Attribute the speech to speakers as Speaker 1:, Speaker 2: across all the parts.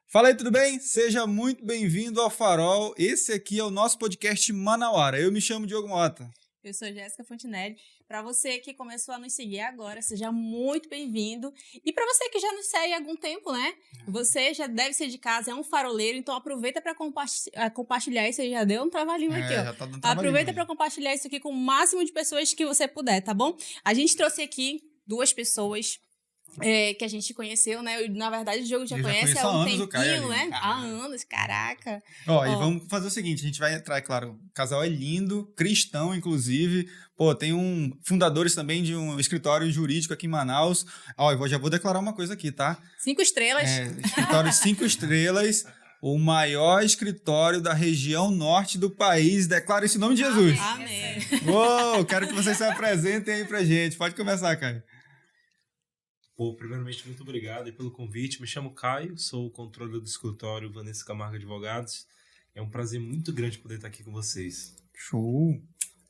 Speaker 1: Fala aí, tudo bem? Seja muito bem-vindo ao Farol. Esse aqui é o nosso podcast Manauara. Eu me chamo Diogo Mota.
Speaker 2: Eu sou Jéssica Fontinelli. Para você que começou a nos seguir agora, seja muito bem-vindo. E para você que já nos segue há algum tempo, né? Você já deve ser de casa, é um faroleiro, então aproveita para compartilhar isso. Já deu um trabalhinho aqui, ó.
Speaker 1: Já tá dando trabalhinho
Speaker 2: Aproveita
Speaker 1: aí.
Speaker 2: para compartilhar isso aqui com o máximo de pessoas que você puder, tá bom? A gente trouxe aqui duas pessoas que a gente conheceu, né? Na verdade, o Diogo já
Speaker 1: Eu já
Speaker 2: conhece
Speaker 1: conheço
Speaker 2: há
Speaker 1: há
Speaker 2: um
Speaker 1: anos o Caio
Speaker 2: tempinho,
Speaker 1: ali.
Speaker 2: né? Há anos, caraca.
Speaker 1: E vamos fazer o seguinte, a gente vai entrar, é claro, o casal é lindo, cristão, inclusive. Pô, tem fundadores também de um escritório jurídico aqui em Manaus. Já vou declarar uma coisa aqui, tá?
Speaker 2: 5 estrelas.
Speaker 1: Escritório 5 estrelas, o maior escritório da região norte do país. Declaro isso em nome de Jesus.
Speaker 2: Amém.
Speaker 1: Uou, quero que vocês se apresentem aí pra gente. Pode começar, Caio.
Speaker 3: Pô, primeiramente, muito obrigado aí pelo convite. Me chamo Caio, sou o controlador do escritório Vanessa Camargo Advogados. É um prazer muito grande poder estar aqui com vocês.
Speaker 1: Show!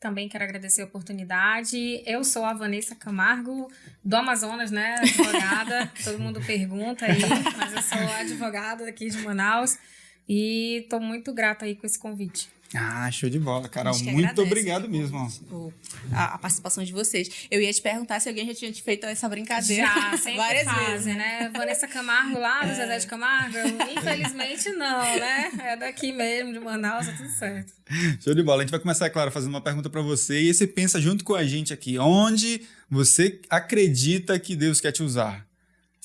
Speaker 4: Também quero agradecer a oportunidade. Eu sou a Vanessa Camargo, do Amazonas, né? Advogada. Todo mundo pergunta aí, mas eu sou advogada aqui de Manaus. E estou muito grata aí com esse convite.
Speaker 1: Show de bola, Carol.
Speaker 2: A gente
Speaker 1: Muito
Speaker 2: agradece,
Speaker 1: obrigado mesmo.
Speaker 2: A participação de vocês. Eu ia te perguntar se alguém já tinha te feito essa brincadeira.
Speaker 4: Já, sempre
Speaker 2: várias
Speaker 4: fazem,
Speaker 2: vezes,
Speaker 4: né? Vanessa Camargo lá, do Zezé de Camargo. Infelizmente não, né? É daqui mesmo, de Manaus, tá tudo certo.
Speaker 1: Show de bola. A gente vai começar, claro, fazendo uma pergunta para você. E você pensa junto com a gente aqui. Onde você acredita que Deus quer te usar?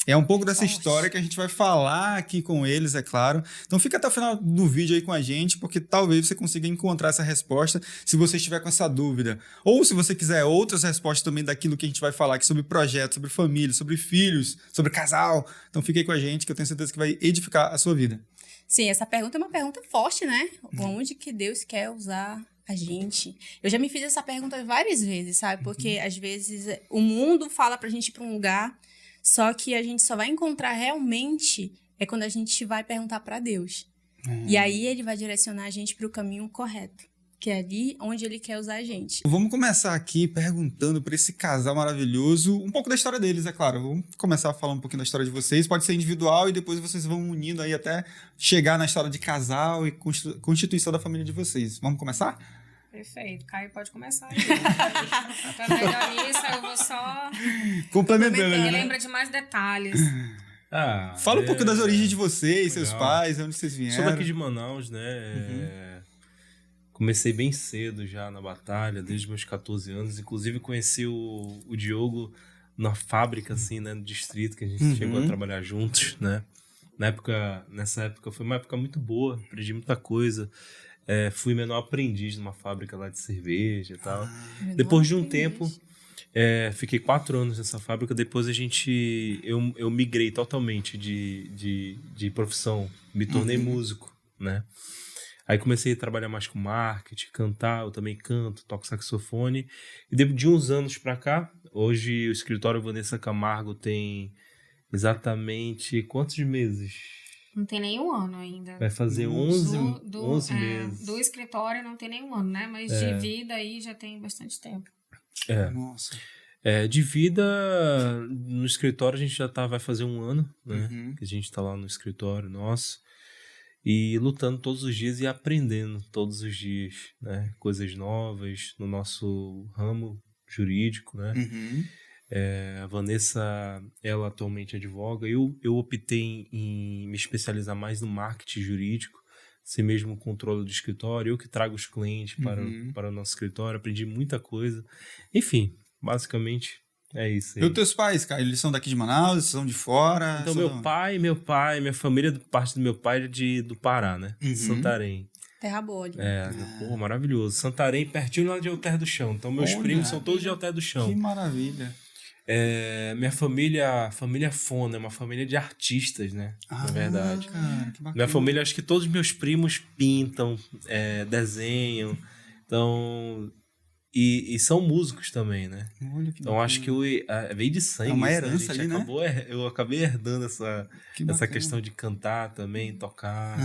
Speaker 1: É um pouco dessa história que a gente vai falar aqui com eles, é claro. Então fica até o final do vídeo aí com a gente, porque talvez você consiga encontrar essa resposta se você estiver com essa dúvida. Ou se você quiser outras respostas também daquilo que a gente vai falar aqui sobre projetos, sobre família, sobre filhos, sobre casal. Então fica aí com a gente que eu tenho certeza que vai edificar a sua vida.
Speaker 2: Sim, essa pergunta é uma pergunta forte, né? Onde que Deus quer usar a gente? Eu já me fiz essa pergunta várias vezes, sabe? Porque às vezes o mundo fala pra gente ir pra um lugar, só que a gente só vai encontrar realmente quando a gente vai perguntar para Deus. E aí ele vai direcionar a gente para o caminho correto, que é ali onde ele quer usar a gente.
Speaker 1: Vamos começar aqui perguntando para esse casal maravilhoso um pouco da história deles, é claro. Vamos começar a falar um pouquinho da história de vocês. Pode ser individual e depois vocês vão unindo aí até chegar na história de casal e constituição da família de vocês. Vamos começar?
Speaker 4: Perfeito. Caio pode começar aí. Pra melhor isso, eu vou só...
Speaker 1: Complementando.
Speaker 4: Ele
Speaker 1: Né?
Speaker 4: lembra de mais detalhes.
Speaker 1: Fala um pouco das origens de vocês,
Speaker 3: legal.
Speaker 1: seus pais, onde vocês vieram.
Speaker 3: Sou daqui de Manaus, né? Comecei bem cedo já na batalha, desde meus 14 anos. Inclusive conheci o Diogo na fábrica, assim, né? No distrito, que a gente chegou a trabalhar juntos, né? Nessa época foi uma época muito boa, aprendi muita coisa. Fui menor aprendiz numa fábrica lá de cerveja e tal. Depois de um tempo, fiquei 4 anos nessa fábrica. Depois eu migrei totalmente de profissão. Me tornei músico, né? Aí comecei a trabalhar mais com marketing, cantar. Eu também canto, toco saxofone. E de uns anos pra cá, hoje o escritório Vanessa Camargo tem exatamente quantos meses?
Speaker 4: Não tem nenhum ano ainda.
Speaker 3: Vai fazer 11 meses.
Speaker 4: Do escritório não tem nenhum ano, né? Mas de vida aí já tem bastante tempo.
Speaker 1: Nossa.
Speaker 3: De vida, no escritório a gente já vai fazer 1 ano, né? Que a gente tá lá no escritório nosso. E lutando todos os dias e aprendendo todos os dias, né? Coisas novas no nosso ramo jurídico, né? A Vanessa, ela atualmente advoga. Eu optei em me especializar mais no marketing jurídico, ser mesmo o controle do escritório, eu que trago os clientes para o nosso escritório, aprendi muita coisa. Enfim, basicamente é isso aí.
Speaker 1: E os teus pais, cara, eles são daqui de Manaus, eles são de fora?
Speaker 3: Então minha família, parte do meu pai é do Pará, né? Santarém.
Speaker 2: Terra boa.
Speaker 3: Pô, maravilhoso. Santarém, pertinho lá de Alter do Chão. Então meus primos são todos de Alter do Chão.
Speaker 1: Que maravilha.
Speaker 3: Minha família Fona, é uma família de artistas, né? Na verdade.
Speaker 1: Cara, que bacana.
Speaker 3: Minha família, acho que todos os meus primos pintam, desenham. Então... E são músicos também, né?
Speaker 1: Olha que
Speaker 3: Então acho que veio de sangue.
Speaker 1: É uma
Speaker 3: isso,
Speaker 1: herança ali, né?
Speaker 3: Eu acabei herdando essa
Speaker 1: bacana.
Speaker 3: questão de cantar também, tocar.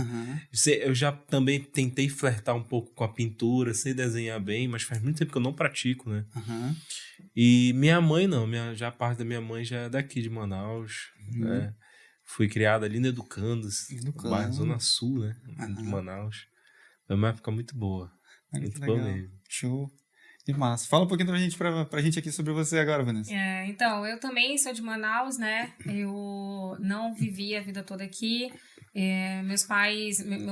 Speaker 3: Eu já também tentei flertar um pouco com a pintura, sei desenhar bem, mas faz muito tempo que eu não pratico, né? E minha mãe não, já a parte da minha mãe já é daqui de Manaus, né? Fui criado ali no Educandos,
Speaker 1: Educandos.
Speaker 3: bairro Zona Sul, né? De Manaus. Foi uma época muito boa.
Speaker 1: Ah,
Speaker 3: Muito
Speaker 1: que
Speaker 3: boa
Speaker 1: legal.
Speaker 3: mesmo.
Speaker 1: Show. Que massa. Fala um pouquinho pra gente aqui sobre você agora, Vanessa.
Speaker 4: Então, eu também sou de Manaus, né? Eu não vivi a vida toda aqui. Meu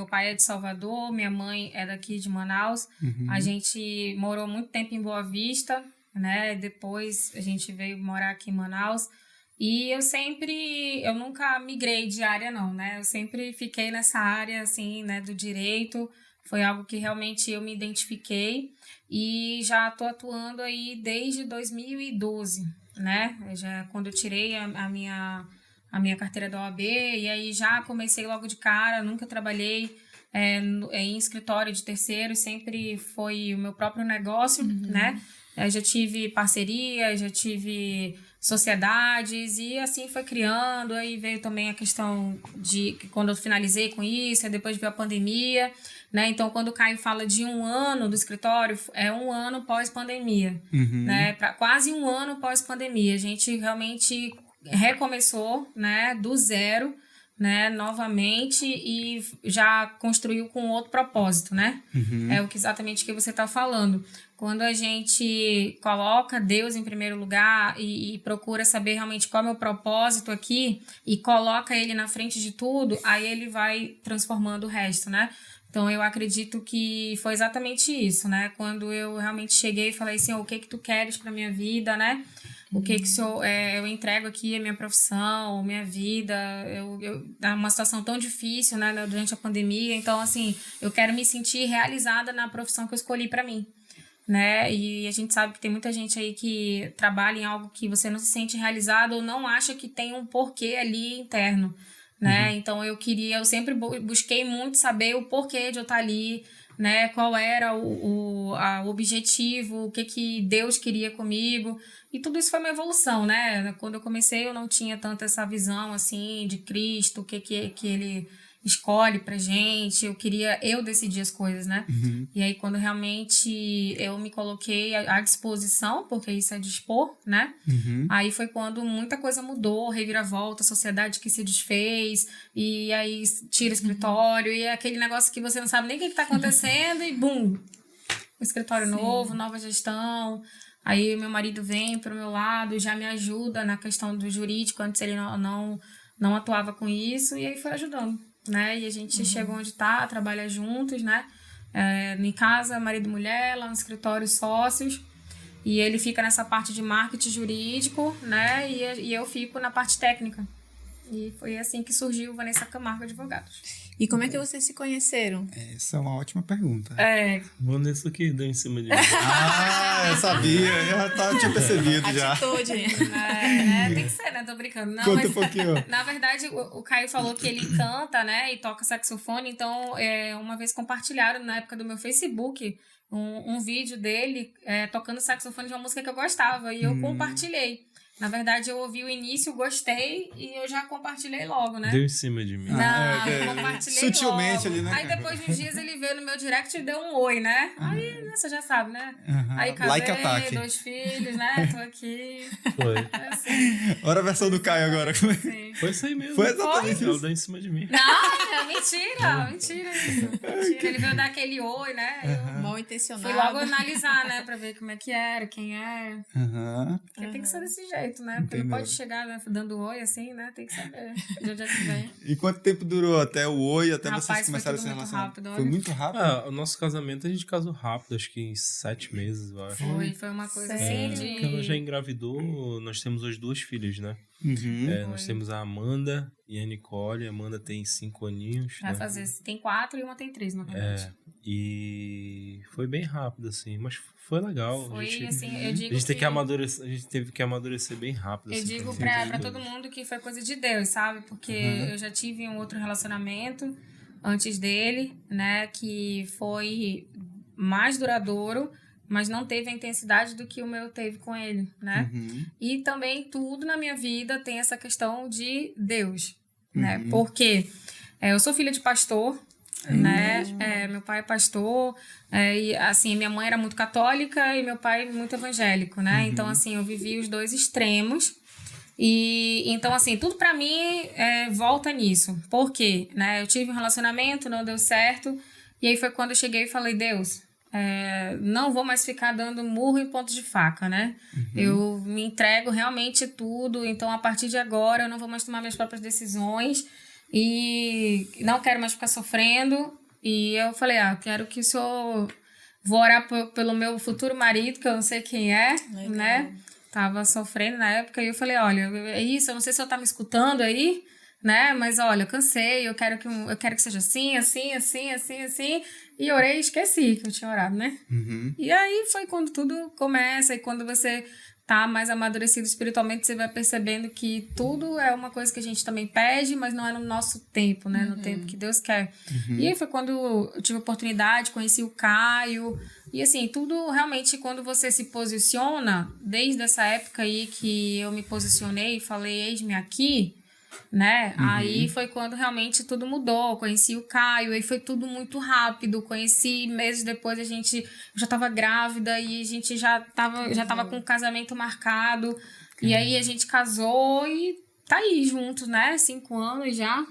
Speaker 4: pai é de Salvador, minha mãe é daqui de Manaus. A gente morou muito tempo em Boa Vista, né? Depois a gente veio morar aqui em Manaus. E eu nunca migrei de área, não, né? Eu sempre fiquei nessa área, assim, né, do direito. Foi algo que realmente eu me identifiquei e já estou atuando aí desde 2012, né? Quando eu tirei a minha carteira da OAB, e aí já comecei logo de cara, nunca trabalhei em escritório de terceiros, sempre foi o meu próprio negócio, né? Já tive parceria, já tive sociedades e assim foi criando. Aí veio também a questão de que quando eu finalizei com isso, aí depois veio a pandemia, né? Então, quando o Caio fala de 1 ano do escritório, é 1 ano pós-pandemia, né? Quase 1 ano pós-pandemia. A gente realmente recomeçou, né, do zero, né, novamente, e já construiu com outro propósito, né? É exatamente o que você está falando. Quando a gente coloca Deus em primeiro lugar e procura saber realmente qual é o meu propósito aqui e coloca ele na frente de tudo, aí ele vai transformando o resto, né? Então, eu acredito que foi exatamente isso, né? Quando eu realmente cheguei e falei assim, o que tu queres para minha vida, né? O que eu entrego aqui, a minha profissão, minha vida, é uma situação tão difícil, né, durante a pandemia. Então, assim, eu quero me sentir realizada na profissão que eu escolhi para mim, né? E a gente sabe que tem muita gente aí que trabalha em algo que você não se sente realizado ou não acha que tem um porquê ali interno, né? Então, eu sempre busquei muito saber o porquê de eu estar ali, né? Qual era o objetivo, o que Deus queria comigo. E tudo isso foi uma evolução, né? Quando eu comecei, eu não tinha tanto essa visão, assim, de Cristo, o que ele escolhe pra gente. Eu decidir as coisas, né? E aí, quando realmente eu me coloquei à disposição, porque isso é dispor, né? Aí foi quando muita coisa mudou, reviravolta, a sociedade que se desfez, e aí tira o escritório, e é aquele negócio que você não sabe nem o que tá acontecendo, e bum! Um escritório novo, nova gestão. Aí meu marido vem pro meu lado, já me ajuda na questão do jurídico, antes ele não atuava com isso, e aí foi ajudando, né? E a gente chegou onde tá, trabalha juntos, né? Em casa, marido e mulher, lá no escritório, sócios. E ele fica nessa parte de marketing jurídico, né? E eu fico na parte técnica. E foi assim que surgiu Vanessa Camargo Advogados.
Speaker 2: E como é que vocês se conheceram?
Speaker 1: Essa é uma ótima pergunta.
Speaker 3: Vanessa que deu em cima de mim.
Speaker 1: Eu sabia, tinha percebido já.
Speaker 2: Atitude.
Speaker 4: Tem que ser, né? Tô brincando. Não,
Speaker 1: Conta um pouquinho.
Speaker 4: Na verdade, o Caio falou que ele canta, né? E toca saxofone. Então, uma vez compartilharam na época do meu Facebook um vídeo dele tocando saxofone de uma música que eu gostava. E eu compartilhei. Na verdade, eu ouvi o início, gostei e eu já compartilhei logo, né?
Speaker 3: Deu em cima de mim.
Speaker 4: Compartilhei
Speaker 1: sutilmente
Speaker 4: logo.
Speaker 1: ali, né?
Speaker 4: Aí depois de uns dias ele veio no meu direct e deu um oi, né? Aí, né, você já sabe, né? Aí casei,
Speaker 1: Like ataque.
Speaker 4: 2 filhos, né? Tô aqui.
Speaker 3: Foi.
Speaker 4: Assim,
Speaker 1: Olha a versão do Caio agora.
Speaker 4: assim.
Speaker 3: Foi isso aí mesmo.
Speaker 1: Foi exatamente
Speaker 3: Ela
Speaker 1: isso.
Speaker 3: deu em cima de mim.
Speaker 4: Não, mentira isso. Mentira. Ele veio dar aquele oi, né? Eu
Speaker 2: Mal intencionado.
Speaker 4: fui logo analisar, né? Pra ver como é que era, quem é.
Speaker 1: Aham.
Speaker 4: Porque tem que ser desse jeito, né? Porque não
Speaker 1: Entendeu.
Speaker 4: pode chegar, né, dando oi assim, né? Tem que saber de onde é que vem.
Speaker 1: E quanto tempo durou até o oi, até
Speaker 4: Rapaz,
Speaker 1: vocês
Speaker 4: foi
Speaker 1: começaram a
Speaker 4: tudo
Speaker 1: se
Speaker 4: muito
Speaker 1: relacionar?
Speaker 4: rápido,
Speaker 1: Foi
Speaker 4: olha.
Speaker 1: muito rápido?
Speaker 3: O nosso casamento a gente casou rápido, acho que em 7 meses, eu acho.
Speaker 4: Foi uma coisa
Speaker 2: Sério?
Speaker 4: assim
Speaker 3: Porque ela já
Speaker 4: de...
Speaker 3: engravidou, nós temos as 2 filhas, né? Nós temos a Amanda e a Nicole. A Amanda tem 5 aninhos,
Speaker 4: Vai
Speaker 3: né?
Speaker 4: fazer... Tem 4 e uma tem 3, na verdade.
Speaker 3: E foi bem rápido, assim, mas foi legal.
Speaker 4: Foi,
Speaker 3: a gente,
Speaker 4: assim, eu digo
Speaker 3: a gente tem
Speaker 4: que...
Speaker 3: que amadurecer, a gente teve que amadurecer bem rápido.
Speaker 4: Eu
Speaker 3: assim,
Speaker 4: digo
Speaker 3: pra
Speaker 4: pra
Speaker 3: muitas
Speaker 4: todo
Speaker 3: coisas.
Speaker 4: mundo que foi coisa de Deus, sabe? Porque eu já tive um outro relacionamento antes dele, né? Que foi mais duradouro, mas não teve a intensidade do que o meu teve com ele, né? E também tudo na minha vida tem essa questão de Deus, né? Porque eu sou filha de pastor, né? Meu pai é pastor, e assim, minha mãe era muito católica e meu pai muito evangélico, né? Então, assim, eu vivi os 2 extremos. E então, assim, tudo pra mim volta nisso. Por quê? Né? Eu tive um relacionamento, não deu certo. E aí foi quando eu cheguei e falei, Deus, não vou mais ficar dando murro em ponto de faca, né? Eu me entrego realmente tudo. Então, a partir de agora, eu não vou mais tomar minhas próprias decisões. E não quero mais ficar sofrendo. E eu falei, quero que o senhor... Vou orar pelo meu futuro marido, que eu não sei quem é,
Speaker 2: Legal.
Speaker 4: né? Tava sofrendo na época. E eu falei, olha, é isso, eu não sei se o senhor tá me escutando aí, né? Mas olha, eu cansei, eu quero que seja assim, assim, assim, assim, assim. E orei e esqueci que eu tinha orado, né? E aí foi quando tudo começa. E quando você tá mais amadurecido espiritualmente, você vai percebendo que tudo é uma coisa que a gente também pede, mas não é no nosso tempo, né? No tempo que Deus quer. E aí foi quando eu tive a oportunidade, conheci o Caio. E assim, tudo realmente quando você se posiciona, desde essa época aí que eu me posicionei e falei, eis-me aqui, né? Aí foi quando realmente tudo mudou. Conheci o Caio, aí foi tudo muito rápido. Conheci meses depois, eu já tava grávida e a gente já tava com o casamento marcado. E aí a gente casou e tá aí juntos, né? 5 anos já.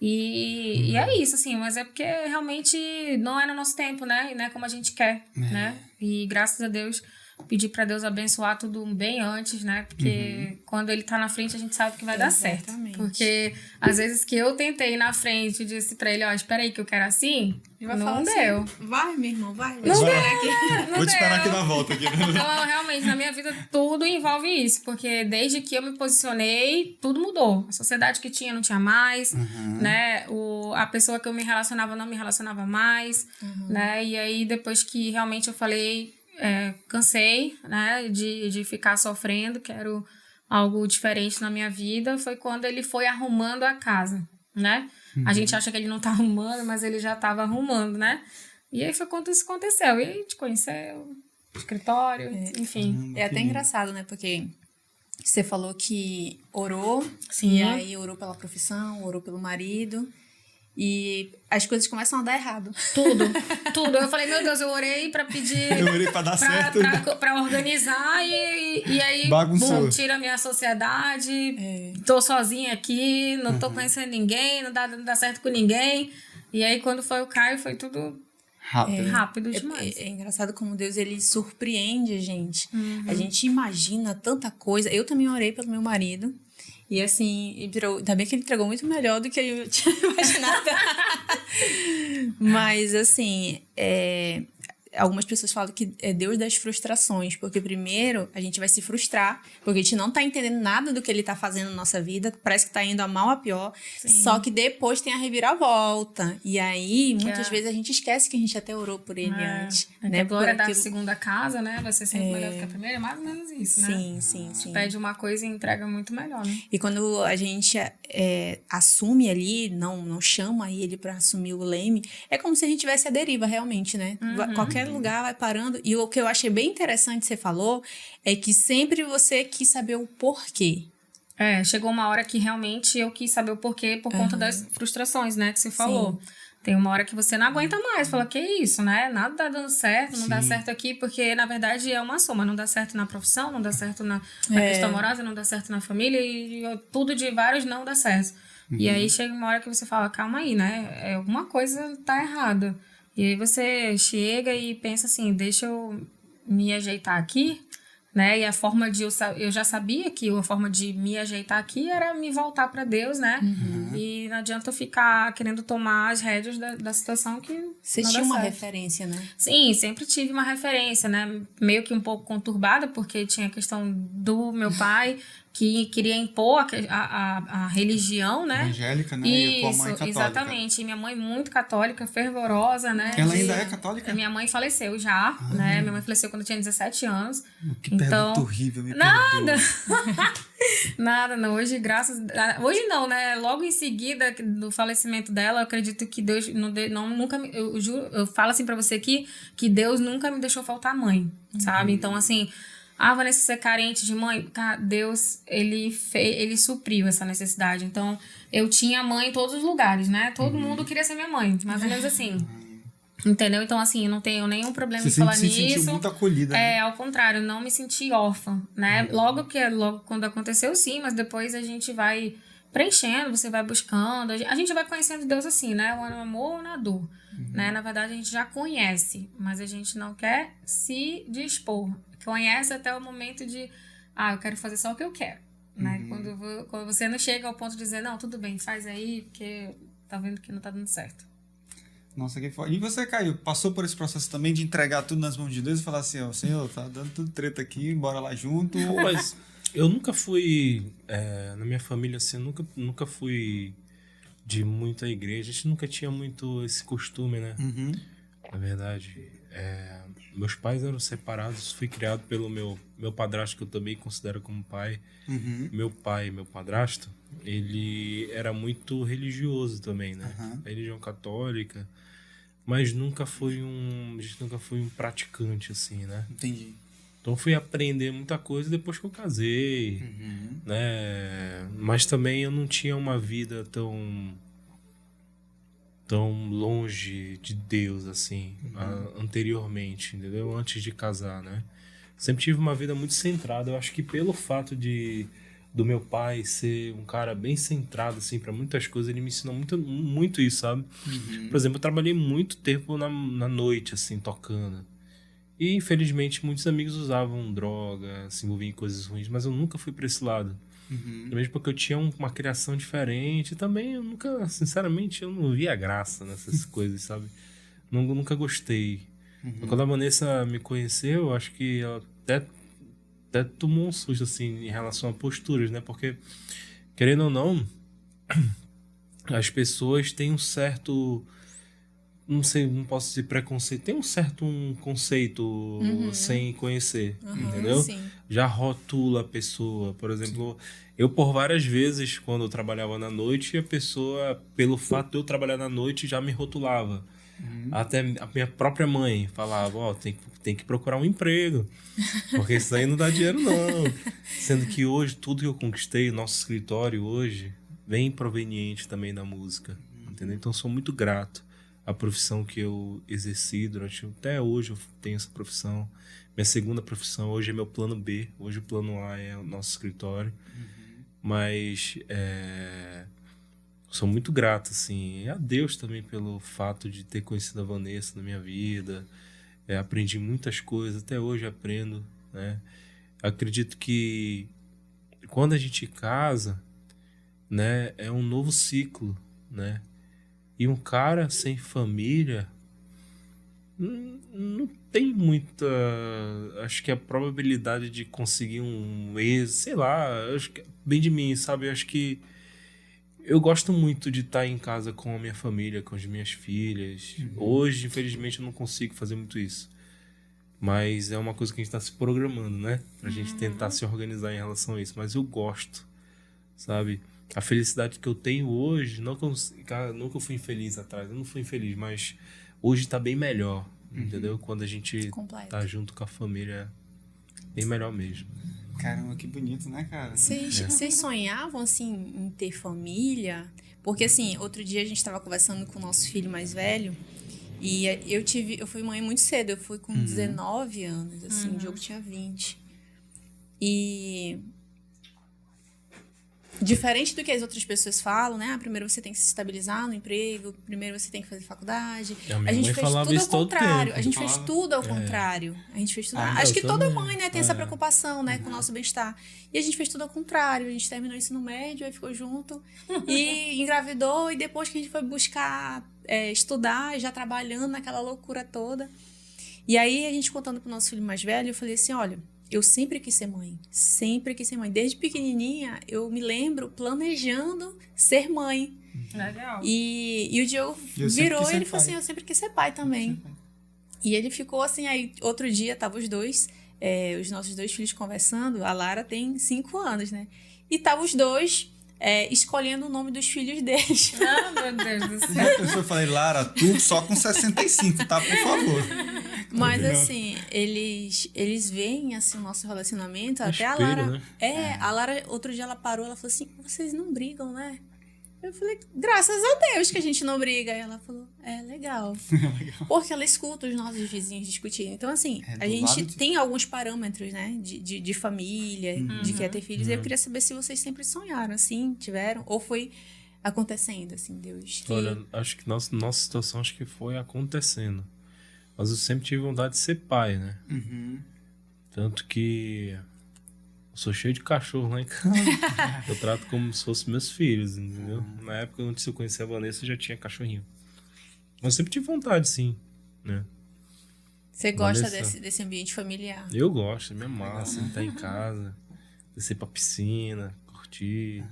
Speaker 4: E é isso, assim, mas é porque realmente não é no nosso tempo, né? E não é como a gente quer, né? E graças a Deus, pedir para Deus abençoar tudo bem antes, né? Porque quando ele tá na frente, a gente sabe que vai dar certo. Porque às vezes que eu tentei ir na frente e disse pra ele, espera aí que eu quero assim, não deu.
Speaker 2: Assim, vai, meu irmão, vai.
Speaker 1: Vou te esperar aqui na volta. Aqui.
Speaker 4: Então, realmente, na minha vida, tudo envolve isso. Porque desde que eu me posicionei, tudo mudou. A sociedade que tinha, não tinha mais, né? A pessoa que eu me relacionava, não me relacionava mais, né? E aí, depois que realmente eu falei... cansei, né, de ficar sofrendo, quero algo diferente na minha vida, foi quando ele foi arrumando a casa, né? A gente acha que ele não tá arrumando, mas ele já tava arrumando, né? E aí foi quando isso aconteceu. E aí a gente conheceu, escritório, enfim.
Speaker 2: É até engraçado, né? Porque você falou que orou,
Speaker 4: Sim.
Speaker 2: E aí orou pela profissão, orou pelo marido... E as coisas começam a dar errado.
Speaker 4: Tudo. Eu falei, meu Deus, eu orei pra pedir...
Speaker 1: Eu orei pra dar certo.
Speaker 4: Pra organizar e aí,
Speaker 1: bagunçou.
Speaker 4: tira a minha sociedade, tô sozinha aqui, não tô conhecendo ninguém, não dá certo com ninguém. E aí, quando foi o Caio, foi tudo rápido demais.
Speaker 2: É engraçado como Deus, ele surpreende a gente. A gente imagina tanta coisa. Eu também orei pelo meu marido. E assim, ainda bem que ele entregou muito melhor do que eu tinha imaginado. Mas assim, algumas pessoas falam que é Deus das frustrações, porque primeiro a gente vai se frustrar, porque a gente não tá entendendo nada do que ele tá fazendo na nossa vida, parece que tá indo a mal a pior, só que depois tem a reviravolta, e aí muitas vezes a gente esquece que a gente até orou por ele antes.
Speaker 4: Né? A glória da segunda casa, né, vai ser sempre melhor do que a primeira, é mais ou menos isso, né?
Speaker 2: Sim.
Speaker 4: Pede uma coisa e entrega muito melhor, né?
Speaker 2: E quando a gente assume ali, não chama ele pra assumir o leme, é como se a gente tivesse a deriva realmente, né? Qualquer lugar vai parando. E o que eu achei bem interessante que você falou é que sempre você quis saber o porquê.
Speaker 4: Chegou uma hora que realmente eu quis saber o porquê por conta das frustrações, né, que você falou. Tem uma hora que você não aguenta mais, fala, que isso, né? Nada tá dando certo, não dá certo aqui, porque na verdade é uma soma, não dá certo na profissão, não dá certo na questão amorosa, não dá certo na família e tudo de vários não dá certo. E aí chega uma hora que você fala, calma aí, né? Alguma coisa tá errada. E aí você chega e pensa assim, deixa eu me ajeitar aqui, né? E a forma de... Eu já sabia que a forma de me ajeitar aqui era me voltar para Deus, né? E não adianta eu ficar querendo tomar as rédeas da situação que
Speaker 2: Você
Speaker 4: não
Speaker 2: tinha
Speaker 4: dá
Speaker 2: uma
Speaker 4: certo.
Speaker 2: referência, né?
Speaker 4: Sim, sempre tive uma referência, né? Meio que um pouco conturbada, porque tinha a questão do meu pai, que queria impor a religião, né?
Speaker 1: Evangélica, né? E a tua mãe
Speaker 4: Isso,
Speaker 1: católica.
Speaker 4: exatamente. E minha mãe muito católica, fervorosa, né?
Speaker 1: Ela ainda é católica?
Speaker 4: Minha mãe faleceu já, né? Minha mãe faleceu quando eu tinha 17 anos.
Speaker 1: Que pergunta horrível, me
Speaker 4: Nada!
Speaker 1: perdoa.
Speaker 4: Nada, não. Hoje, Hoje não, né? Logo em seguida do falecimento dela, eu acredito que Deus nunca me... Eu juro, eu falo assim pra você aqui, que Deus nunca me deixou faltar mãe, sabe? Então, assim... Vanessa, você é carente de mãe? Deus, ele supriu essa necessidade. Então, eu tinha mãe em todos os lugares, né? Todo mundo queria ser minha mãe, mais ou menos assim. Entendeu? Então, assim, eu não tenho nenhum problema
Speaker 1: Você
Speaker 4: em falar
Speaker 1: sempre se sentiu
Speaker 4: nisso.
Speaker 1: muito acolhida, né?
Speaker 4: É, ao contrário, não me senti órfã, né? Logo quando aconteceu, sim, mas depois a gente vai preenchendo, você vai buscando, a gente vai conhecendo Deus assim, né? Ou no amor ou na dor, né? Na verdade, a gente já conhece, mas a gente não quer se dispor. Conhece até o momento de, eu quero fazer só o que eu quero, né? Quando você não chega ao ponto de dizer, não, tudo bem, faz aí, porque tá vendo que não tá dando certo.
Speaker 1: Nossa, que foda. E você, Caio, passou por esse processo também de entregar tudo nas mãos de Deus e falar assim, ó, Senhor, tá dando tudo treta aqui, bora lá junto?
Speaker 3: Mas eu nunca fui, na minha família, assim, eu nunca fui de muita igreja. A gente nunca tinha muito esse costume, né? Na verdade, meus pais eram separados. Fui criado pelo meu padrasto, que eu também considero como pai. Meu pai, meu padrasto, ele era muito religioso também, né? Religião católica. Mas a gente nunca foi um praticante, assim, né?
Speaker 1: Entendi.
Speaker 3: Então fui aprender muita coisa depois que eu casei, né? Mas também eu não tinha uma vida tão longe de Deus, assim, anteriormente, entendeu? Antes de casar, né? Sempre tive uma vida muito centrada. Eu acho que pelo fato do meu pai ser um cara bem centrado, assim, para muitas coisas, ele me ensinou muito isso, sabe? Por exemplo, eu trabalhei muito tempo na noite, assim, tocando. E, infelizmente, muitos amigos usavam droga, se envolviam em coisas ruins, mas eu nunca fui para esse lado. Mesmo porque eu tinha uma criação diferente. Também eu nunca, sinceramente, eu não via graça nessas coisas, sabe? Nunca gostei. Quando a Vanessa me conheceu, eu acho que ela até tomou um susto, assim, em relação a posturas, né? Porque, querendo ou não, as pessoas têm um certo... Não sei, não posso dizer preconceito. Tem um conceito sem conhecer, entendeu?
Speaker 2: Sim.
Speaker 3: Já rotula a pessoa. Por exemplo, eu por várias vezes, quando eu trabalhava na noite, a pessoa, pelo fato de eu trabalhar na noite, já me rotulava. Até a minha própria mãe falava, tem que procurar um emprego, porque isso aí não dá dinheiro, não. Sendo que hoje, tudo que eu conquistei, nosso escritório hoje, vem proveniente também da música, entendeu? Então, sou muito grato. A profissão que eu exerci até hoje eu tenho essa profissão. Minha segunda profissão hoje é meu plano B. Hoje o plano A é o nosso escritório. Mas sou muito grato, assim, a Deus também pelo fato de ter conhecido a Vanessa na minha vida. Aprendi muitas coisas, até hoje aprendo, né? Acredito que quando a gente casa, né, é um novo ciclo, né? E um cara sem família não tem muita... Acho que a probabilidade de conseguir um sei lá, acho que é bem de mim, sabe? Eu acho que eu gosto muito de estar em casa com a minha família, com as minhas filhas. Hoje, infelizmente, eu não consigo fazer muito isso. Mas é uma coisa que a gente está se programando, né? Pra gente tentar se organizar em relação a isso. Mas eu gosto, sabe? A felicidade que eu tenho hoje, não que eu fui infeliz atrás, eu não fui infeliz, mas hoje tá bem melhor, entendeu? Quando a gente tá junto com a família, bem melhor mesmo.
Speaker 1: Caramba, que bonito, né, cara?
Speaker 2: Vocês sonhavam, assim, em ter família? Porque, assim, outro dia a gente estava conversando com o nosso filho mais velho e eu fui mãe muito cedo, eu fui com 19 anos, assim, o Diogo tinha 20. E... diferente do que as outras pessoas falam, né? Primeiro você tem que se estabilizar no emprego, primeiro você tem que fazer faculdade. A gente fez tudo ao contrário. A gente fez tudo ao contrário. A gente fez tudo. Acho que toda mãe, né, tem essa preocupação, né, com o nosso bem-estar. E a gente fez tudo ao contrário. A gente terminou o ensino médio, aí ficou junto e engravidou. E depois que a gente foi buscar estudar, já trabalhando naquela loucura toda. E aí a gente contando pro nosso filho mais velho, eu falei assim, olha, eu sempre quis ser mãe, sempre quis ser mãe. Desde pequenininha, eu me lembro planejando ser mãe.
Speaker 4: Legal.
Speaker 2: E o Diogo virou e ele falou assim, eu sempre quis ser pai também. E ele ficou assim, aí outro dia tava os dois, os nossos dois filhos conversando. A Lara tem 5 anos, né? E tava os dois escolhendo o nome dos filhos deles.
Speaker 4: Ah, meu Deus do céu.
Speaker 1: Já pensou? Eu falei, Lara, tu só com 65, tá? Por favor.
Speaker 2: Mas assim, eles veem assim, o nosso relacionamento, até
Speaker 3: Espelho,
Speaker 2: a Lara.
Speaker 3: né?
Speaker 2: A Lara, outro dia ela parou, ela falou assim, vocês não brigam, né? Eu falei, graças a Deus que a gente não briga. Aí ela falou, legal. Porque ela escuta os nossos vizinhos discutirem. Então, assim, a gente tem alguns parâmetros, né? De família, de querer ter filhos. E eu queria saber se vocês sempre sonharam, assim, tiveram? Ou foi acontecendo, assim, Deus?
Speaker 3: Olha, acho que nossa situação acho que foi acontecendo. Mas eu sempre tive vontade de ser pai, né? Tanto que eu sou cheio de cachorro lá em casa. Eu trato como se fossem meus filhos, entendeu? Na época, antes de eu conhecer a Vanessa, eu já tinha cachorrinho. Mas eu sempre tive vontade, sim, né?
Speaker 2: Você gosta
Speaker 3: Vanessa,
Speaker 2: desse ambiente familiar?
Speaker 3: Eu gosto, me massa, estar em casa, descer pra piscina, curtir,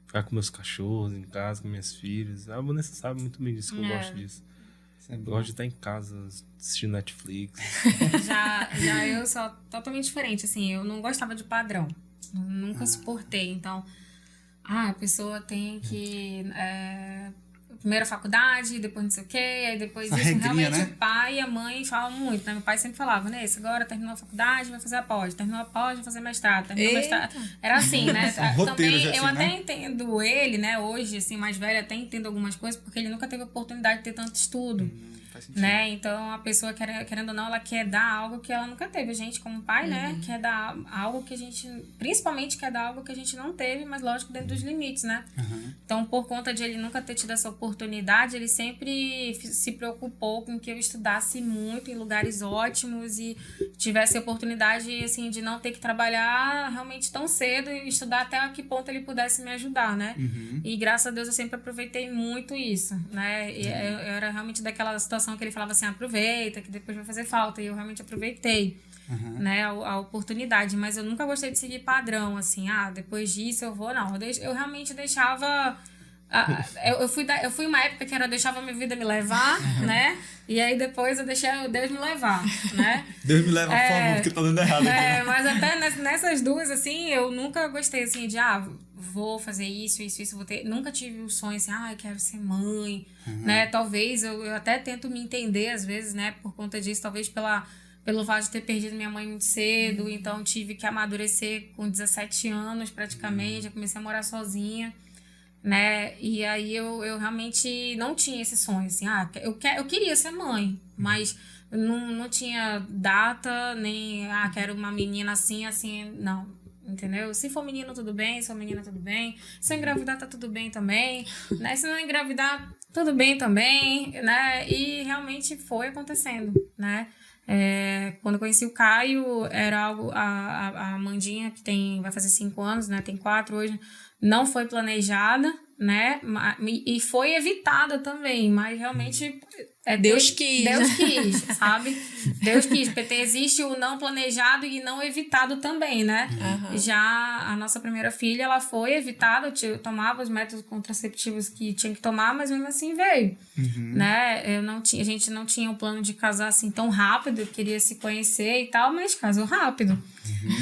Speaker 3: ficar com meus cachorros em casa, com minhas filhas. A Vanessa sabe muito bem disso, que eu gosto disso. Eu gosto de estar em casa, assistindo Netflix.
Speaker 4: Já eu sou totalmente diferente, assim, eu não gostava de padrão. Nunca suportei, então... a pessoa tem que... primeiro a faculdade, depois não sei o quê, aí depois
Speaker 1: essa
Speaker 4: isso.
Speaker 1: regrinha,
Speaker 4: Realmente,
Speaker 1: né?
Speaker 4: o pai e a mãe falam muito, né? Meu pai sempre falava, Vanessa, agora terminou a faculdade, vai fazer a pós. Terminou a pós, vai fazer mestrado. Terminou o mestrado. Era assim, né?
Speaker 1: roteiro
Speaker 4: Também
Speaker 1: já
Speaker 4: eu
Speaker 1: assim,
Speaker 4: até
Speaker 1: né?
Speaker 4: entendo ele, né? Hoje, assim, mais velho, até entendo algumas coisas, porque ele nunca teve a oportunidade de ter tanto estudo.
Speaker 1: Faz sentido.
Speaker 4: Né? Então, a pessoa, querendo ou não, ela quer dar algo que ela nunca teve. A gente, como pai, né? Quer dar algo que a gente... Principalmente quer dar algo que a gente não teve, mas, lógico, dentro dos limites, né? Então, por conta de ele nunca ter tido essa oportunidade, ele sempre se preocupou com que eu estudasse muito em lugares ótimos e tivesse a oportunidade, assim, de não ter que trabalhar realmente tão cedo e estudar até a que ponto ele pudesse me ajudar, né? E, graças a Deus, eu sempre aproveitei muito isso, né? E eu era realmente daquela situação que ele falava assim, aproveita, que depois vai fazer falta. E eu realmente aproveitei, né, a oportunidade. Mas eu nunca gostei de seguir padrão, assim, depois disso eu vou, não. Eu realmente deixava... eu fui uma época que eu deixava a minha vida me levar, né? E aí depois eu deixei Deus me levar, né?
Speaker 1: Deus me leva, por favor, porque tá dando errado aqui. Né?
Speaker 4: Mas até nessas duas, assim, eu nunca gostei, assim, de, vou fazer isso, vou ter... Nunca tive o sonho, assim, quero ser mãe, né? Talvez, eu até tento me entender, às vezes, né? Por conta disso, talvez pelo fato de ter perdido minha mãe muito cedo, então tive que amadurecer com 17 anos, praticamente, já comecei a morar sozinha, né? E aí eu realmente não tinha esse sonho, assim, eu queria ser mãe, mas não tinha data, nem, quero uma menina assim, não, entendeu? Se for menino, tudo bem, se for menina, tudo bem, se eu engravidar, tá tudo bem também, né? Se não engravidar, tudo bem também, né? E realmente foi acontecendo, né? Quando eu conheci o Caio, era algo, a Amandinha, que vai fazer 5 anos, né? Tem 4 hoje, não foi planejada, né? E foi evitada também, mas realmente
Speaker 2: Deus quis.
Speaker 4: Deus quis, sabe? Deus quis, porque existe o não planejado e não evitado também, né? Já a nossa primeira filha, ela foi evitada, eu tomava os métodos contraceptivos que tinha que tomar, mas mesmo assim veio, né? A gente não tinha o plano de casar assim tão rápido, eu queria se conhecer e tal, mas casou rápido,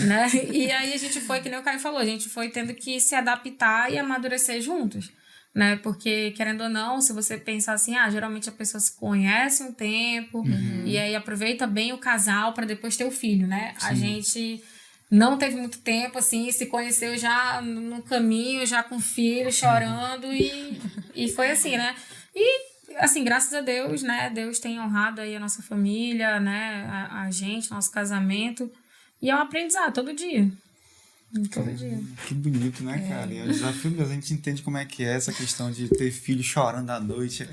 Speaker 4: né? E aí a gente foi, que nem o Caio falou, a gente foi tendo que se adaptar e amadurecer juntos, né? Porque, querendo ou não, se você pensar assim, geralmente a pessoa se conhece um tempo e aí aproveita bem o casal para depois ter o filho, né? Sim. A gente não teve muito tempo, assim, se conheceu já no caminho, já com o filho, chorando e foi assim, né? E, assim, graças a Deus, né? Deus tem honrado aí a nossa família, né? A gente, nosso casamento. E é um aprendizado todo dia. Todo dia.
Speaker 1: Que bonito, né, cara? É um desafio mesmo. A gente entende como é que é essa questão de ter filho chorando à noite.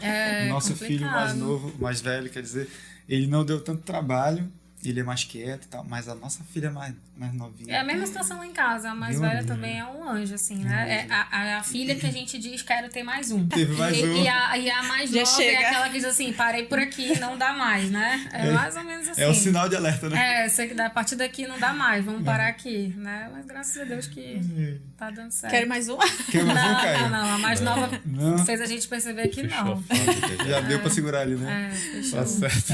Speaker 1: Nosso
Speaker 4: complicado.
Speaker 1: filho mais novo, mais velho, quer dizer, ele não deu tanto trabalho, ele é mais quieto e tal, mas a nossa filha é mais novinha.
Speaker 4: É a mesma situação lá em casa. A mais velha também é um anjo, assim, né? A filha que a gente diz, quero ter mais um.
Speaker 1: Teve mais um.
Speaker 4: E a mais
Speaker 2: Já
Speaker 4: nova
Speaker 2: chega.
Speaker 4: é aquela que diz assim, parei por aqui, não dá mais, né? É mais ou menos assim.
Speaker 1: É o sinal de alerta, né?
Speaker 4: Sei que a partir daqui não dá mais, vamos parar aqui, né? Mas graças a Deus que tá dando certo.
Speaker 2: Quero mais um?
Speaker 1: Quer mais um, Caio?
Speaker 4: Não, a mais nova
Speaker 1: Não.
Speaker 4: fez a gente perceber que
Speaker 3: Fechou
Speaker 4: não.
Speaker 3: a fábrica
Speaker 1: Já deu pra segurar ali, né?
Speaker 4: Fechou.
Speaker 1: Tá certo.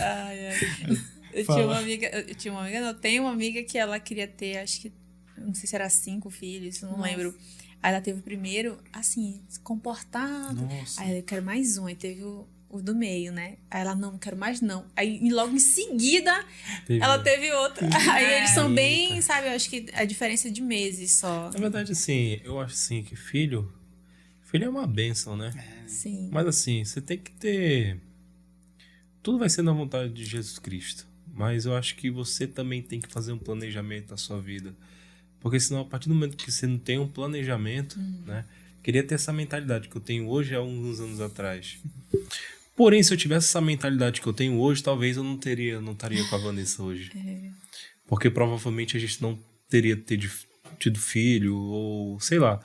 Speaker 2: Eu tenho uma amiga que ela queria ter, acho que, não sei se era 5 filhos, não lembro. Aí ela teve o primeiro, assim, comportado.
Speaker 1: Nossa.
Speaker 2: Aí eu quero mais um. Aí teve o do meio, né? Aí ela, não quero mais não. Aí logo em seguida, ela teve outro. Aí eles são bem, sabe, eu acho que a diferença de meses só.
Speaker 3: Na verdade, assim, eu acho assim que filho Filho é uma bênção, né?
Speaker 2: Sim.
Speaker 3: Mas assim, você tem que ter... Tudo vai ser na vontade de Jesus Cristo. Mas eu acho que você também tem que fazer um planejamento na sua vida. Porque senão, a partir do momento que você não tem um planejamento, né? Queria ter essa mentalidade que eu tenho hoje há uns anos atrás. Porém, se eu tivesse essa mentalidade que eu tenho hoje, talvez eu não estaria com a Vanessa hoje. Porque provavelmente a gente não teria tido filho, ou sei lá.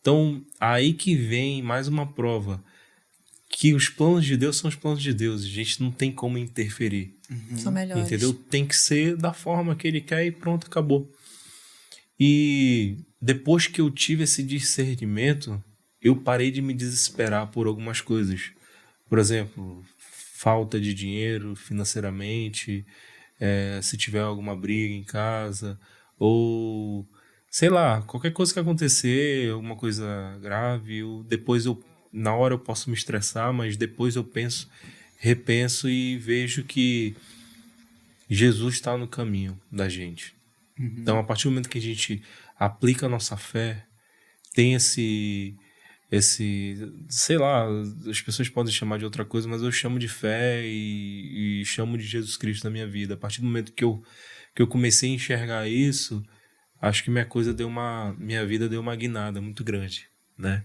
Speaker 3: Então, aí que vem mais uma prova. Que os planos de Deus são os planos de Deus. A gente não tem como interferir.
Speaker 2: São melhores.
Speaker 3: Entendeu? Tem que ser da forma que ele quer e pronto, acabou. E depois que eu tive esse discernimento, eu parei de me desesperar por algumas coisas. Por exemplo, falta de dinheiro financeiramente, se tiver alguma briga em casa, ou sei lá, qualquer coisa que acontecer, alguma coisa grave, na hora eu posso me estressar, mas depois eu repenso e vejo que Jesus está no caminho da gente. Então, a partir do momento que a gente aplica a nossa fé, tem esse, sei lá, as pessoas podem chamar de outra coisa, mas eu chamo de fé e chamo de Jesus Cristo na minha vida. A partir do momento que eu comecei a enxergar isso, acho que minha vida deu uma guinada muito grande, né?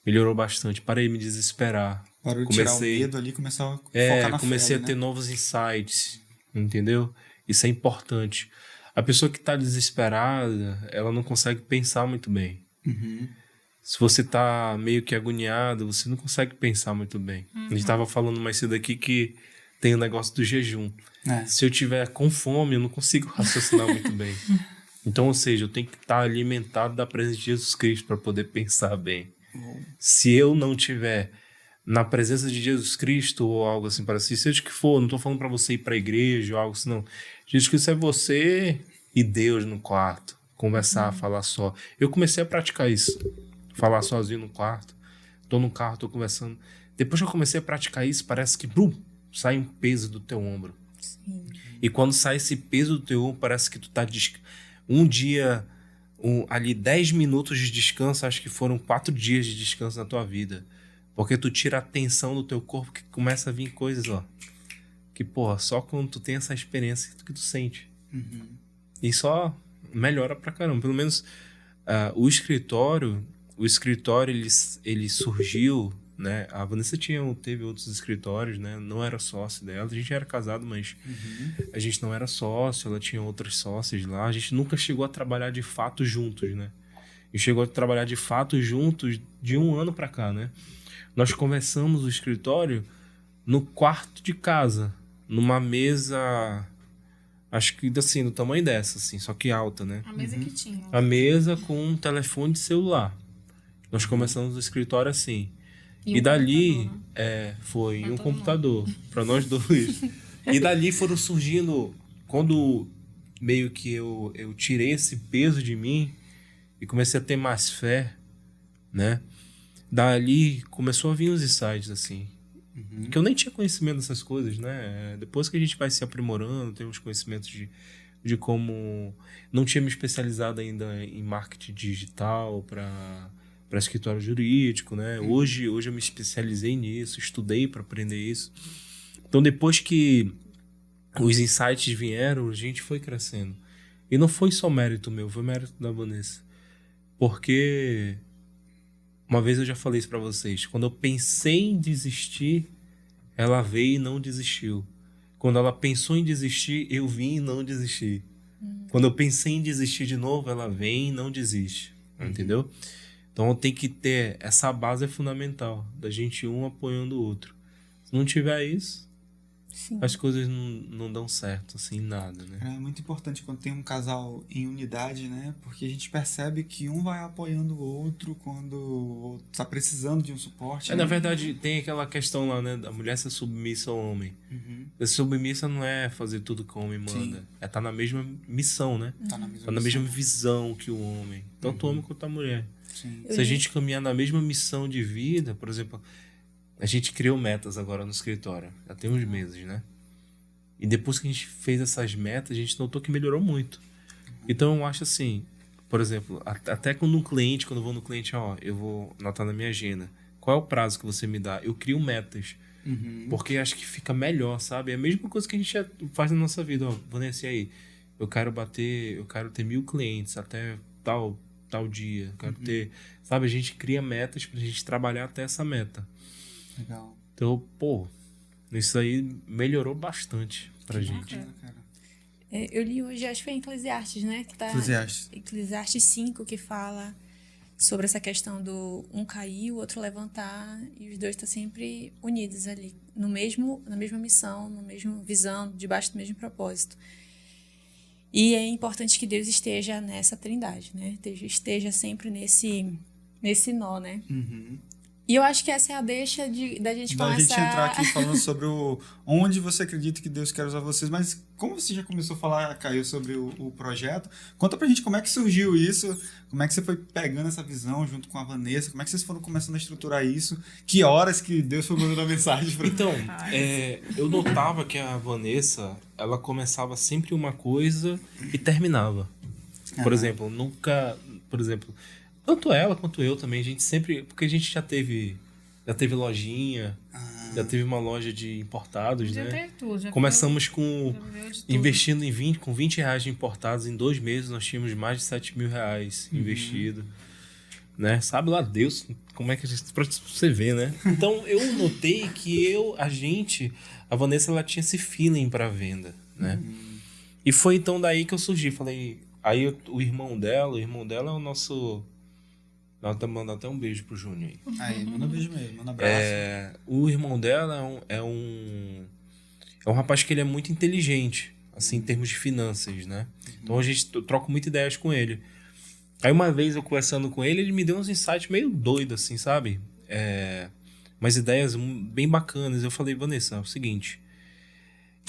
Speaker 3: Melhorou bastante, parei de me desesperar.
Speaker 1: Parou de tirar o medo ali e começou a focar na
Speaker 3: comecei
Speaker 1: fé,
Speaker 3: a ter novos insights, entendeu? Isso é importante. A pessoa que está desesperada, ela não consegue pensar muito bem. Se você está meio que agoniado, você não consegue pensar muito bem. A gente estava falando mais cedo aqui que tem o negócio do jejum. Se eu tiver com fome, eu não consigo raciocinar muito bem. Então, ou seja, eu tenho que estar alimentado da presença de Jesus Cristo para poder pensar bem. Se eu não tiver na presença de Jesus Cristo ou algo assim parecido, seja o que for, não estou falando para você ir para a igreja ou algo assim, não. Jesus Cristo é você e Deus no quarto, conversar, falar só. Eu comecei a praticar isso, falar sozinho no quarto, tô no carro, tô conversando. Depois que eu comecei a praticar isso, parece que sai um peso do teu ombro.
Speaker 2: Sim.
Speaker 3: E quando sai esse peso do teu ombro, parece que tu tá um dia, ali 10 minutos de descanso, acho que foram 4 dias de descanso na tua vida. Porque tu tira a tensão do teu corpo, que começa a vir coisas, ó. Que, porra, só quando tu tem essa experiência que tu sente. E só melhora pra caramba. Pelo menos o escritório ele surgiu, né? A Vanessa teve outros escritórios, né? Não era sócio dela. A gente era casado, mas a gente não era sócio. Ela tinha outras sócias lá. A gente nunca chegou a trabalhar de fato juntos, né? E chegou a trabalhar de fato juntos de 1 ano pra cá, né? Nós começamos o escritório no quarto de casa, numa mesa, acho que assim, do tamanho dessa, assim, só que alta, né?
Speaker 4: A mesa que tinha.
Speaker 3: A mesa com um telefone de celular. Nós começamos o escritório assim. E dali,
Speaker 4: computador, né?
Speaker 3: foi
Speaker 4: Pra
Speaker 3: um
Speaker 4: todo
Speaker 3: computador, para nós dois. E dali foram surgindo, quando meio que eu tirei esse peso de mim e comecei a ter mais fé, né? Dali começou a vir os insights, assim. Que eu nem tinha conhecimento dessas coisas, né? Depois que a gente vai se aprimorando, tem uns conhecimentos de como... Não tinha me especializado ainda em marketing digital para escritório jurídico, né? Hoje eu me especializei nisso, estudei para aprender isso. Então, depois que os insights vieram, a gente foi crescendo. E não foi só mérito meu, foi mérito da Vanessa. Porque... Uma vez eu já falei isso pra vocês. Quando eu pensei em desistir, ela veio e não desistiu. Quando ela pensou em desistir, eu vim e não desisti. Quando eu pensei em desistir de novo, ela vem e não desiste. Entendeu? Então tem que ter... Essa base é fundamental. Da gente um apoiando o outro. Se não tiver isso,
Speaker 2: Sim.
Speaker 3: as coisas não dão certo, assim, nada, né?
Speaker 1: É muito importante quando tem um casal em unidade, né? Porque a gente percebe que um vai apoiando o outro quando está precisando de um suporte.
Speaker 3: Na verdade, tem aquela questão lá, né? Da mulher ser submissa ao homem. Ser submissa não é fazer tudo que o homem manda.
Speaker 1: Sim.
Speaker 3: É estar na mesma missão, né?
Speaker 1: Tá na mesma
Speaker 3: Tá na mesma
Speaker 1: missão.
Speaker 3: visão que o homem. Tanto o homem quanto a mulher.
Speaker 1: Sim.
Speaker 3: Se a gente caminhar na mesma missão de vida, por exemplo... A gente criou metas agora no escritório. Já tem uns meses, né? E depois que a gente fez essas metas, a gente notou que melhorou muito. Então eu acho assim, por exemplo, até quando eu vou no cliente, ó, eu vou anotar na minha agenda. Qual é o prazo que você me dá? Eu crio metas. Porque acho que fica melhor, sabe? É a mesma coisa que a gente faz na nossa vida. Ó, Vanessa, e aí? Eu quero ter 1.000 clientes até tal dia. Eu quero ter... Sabe? A gente cria metas pra gente trabalhar até essa meta.
Speaker 1: Legal.
Speaker 3: Então, pô, isso aí melhorou bastante pra gente.
Speaker 1: Bacana, cara.
Speaker 2: Eu li hoje, acho que foi em Eclesiastes, né? Que tá Eclesiastes 5, que fala sobre essa questão do um cair, o outro levantar, e os dois estão sempre unidos ali, na mesma missão, na mesma visão, debaixo do mesmo propósito. E é importante que Deus esteja nessa trindade, né? Esteja sempre nesse nó, né? E eu acho que essa é a deixa da gente começar...
Speaker 1: Da gente entrar aqui falando sobre onde você acredita que Deus quer usar vocês, mas como você já começou a falar, Caio, sobre o projeto, conta pra gente como é que surgiu isso, como é que você foi pegando essa visão junto com a Vanessa, como é que vocês foram começando a estruturar isso, que horas que Deus foi mandando a mensagem pra...
Speaker 3: Então, eu notava que a Vanessa, ela começava sempre uma coisa e terminava. Por exemplo, tanto ela quanto eu também, a gente sempre... Porque a gente já teve lojinha, já teve uma loja de importados,
Speaker 4: Já
Speaker 3: né?
Speaker 4: teve tudo.
Speaker 3: Começamos investindo com 20 reais de importados. Em 2 meses nós tínhamos mais de 7 mil reais investido. Né? Sabe lá Deus como é que a gente... Pra você ver, né? Então eu notei que a Vanessa, ela tinha esse feeling pra venda, né? E foi então daí que eu surgi. Falei... Aí o irmão dela é o nosso... Ela tá mandando até um beijo pro Júnior aí.
Speaker 1: Aí, manda um beijo mesmo, manda um abraço.
Speaker 3: O irmão dela é um rapaz que ele é muito inteligente, assim, em termos de finanças, né? Então a gente troca muitas ideias com ele. Aí uma vez eu conversando com ele me deu uns insights meio doidos, assim, sabe? Umas ideias bem bacanas. Eu falei, Vanessa, é o seguinte...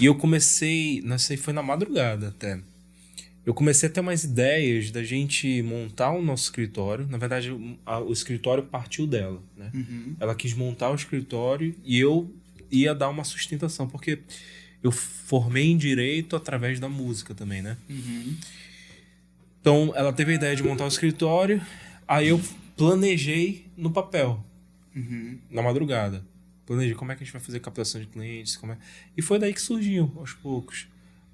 Speaker 3: E eu comecei... Não sei, foi na madrugada até... Eu comecei a ter umas ideias da gente montar o nosso escritório. Na verdade, o escritório partiu dela, né? Ela quis montar o escritório e eu ia dar uma sustentação, porque eu formei em Direito através da música também, né? Então, ela teve a ideia de montar o escritório, aí eu planejei no papel, na madrugada. Planejei como é que a gente vai fazer captação de clientes, e foi daí que surgiu, aos poucos.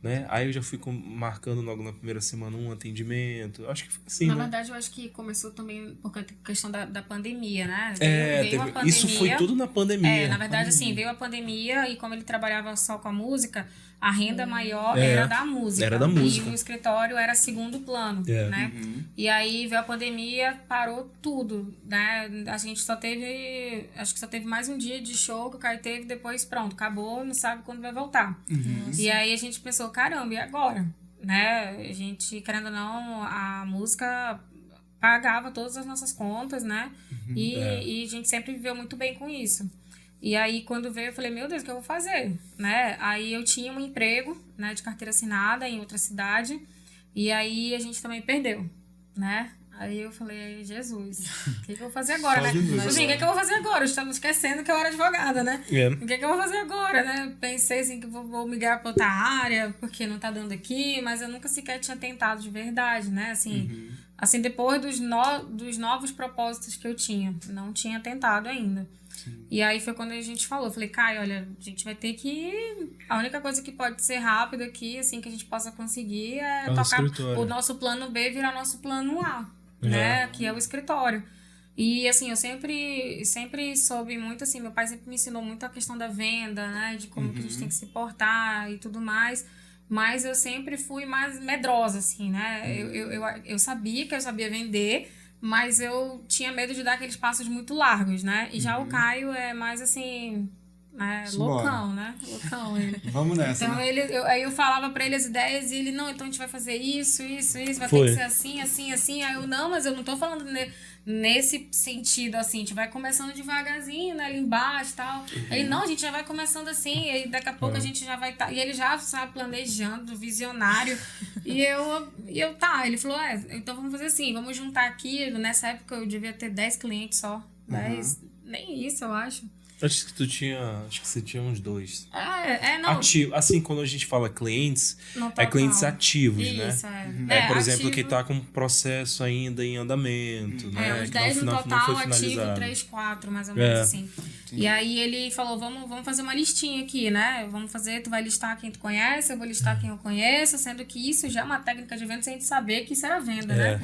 Speaker 3: Né? Aí eu já fui marcando logo na primeira semana um atendimento. Acho que foi assim,
Speaker 4: Na
Speaker 3: né?
Speaker 4: verdade, eu acho que começou também por questão da pandemia, né?
Speaker 3: Veio a pandemia. Isso foi tudo na pandemia.
Speaker 4: Na verdade, assim, veio a pandemia e como ele trabalhava só com a música, a renda maior era da música.
Speaker 3: Era da música.
Speaker 4: E o escritório era segundo plano, né? E aí veio a pandemia, parou tudo, né? A gente só teve mais um dia de show que o Caio teve, depois pronto, acabou, não sabe quando vai voltar. E aí a gente pensou, caramba, e agora? Né? A gente, querendo ou não, a música pagava todas as nossas contas, né? E a gente sempre viveu muito bem com isso. E aí, quando veio, eu falei, meu Deus, o que eu vou fazer? Né? Aí eu tinha um emprego, né, de carteira assinada em outra cidade, e aí a gente também perdeu, né? Aí eu falei, Jesus, o que eu vou fazer agora, né? Assim, o que eu vou fazer agora? Estamos esquecendo que eu era advogada, né? O que eu vou fazer agora, né? Pensei assim que vou migrar para outra área, porque não tá dando aqui, mas eu nunca sequer tinha tentado de verdade, né? Assim, assim depois dos novos propósitos que eu tinha, não tinha tentado ainda. E aí foi quando a gente falou, eu falei, Caio, olha, a gente vai ter que... A única coisa que pode ser rápido aqui, assim, que a gente possa conseguir é tocar o nosso plano B virar nosso plano A, né? Que é o escritório. E, assim, eu sempre soube muito, assim, meu pai sempre me ensinou muito a questão da venda, né? De como que a gente tem que se portar e tudo mais. Mas eu sempre fui mais medrosa, assim, né? Eu sabia que eu sabia vender, mas eu tinha medo de dar aqueles passos muito largos, né? E já o Caio é mais assim, né? Loucão, né? Loucão ele.
Speaker 1: Vamos nessa.
Speaker 4: Então
Speaker 1: né?
Speaker 4: aí eu falava pra ele as ideias e ele, não, então a gente vai fazer isso, vai ter que ser assim, assim, assim. Aí eu, não, mas eu não tô falando nesse sentido, assim, a gente vai começando devagarzinho, né? Ali embaixo e tal. Aí, não, a gente já vai começando assim, e daqui a pouco a gente já vai estar. E ele já sabe, planejando, visionário. E eu, tá. Ele falou, então vamos fazer assim, vamos juntar aqui. Nessa época eu devia ter 10 clientes só. 10, nem isso, eu acho.
Speaker 3: Acho que você tinha uns 2.
Speaker 4: não.
Speaker 3: Ativo. Assim, quando a gente fala clientes,
Speaker 4: No
Speaker 3: é
Speaker 4: total.
Speaker 3: clientes ativos,
Speaker 4: Isso,
Speaker 3: né? Por exemplo,
Speaker 4: ativo.
Speaker 3: que tá com processo ainda em andamento, né?
Speaker 4: Uns
Speaker 3: Que
Speaker 4: 10 no
Speaker 3: não
Speaker 4: total,
Speaker 3: foi
Speaker 4: ativo
Speaker 3: finalizado.
Speaker 4: 3, 4, mais ou menos
Speaker 3: É.
Speaker 4: assim. E aí ele falou, vamos fazer uma listinha aqui, né? Tu vai listar quem tu conhece, eu vou listar quem eu conheço, sendo que isso já é uma técnica de venda sem a gente saber que isso era venda, né?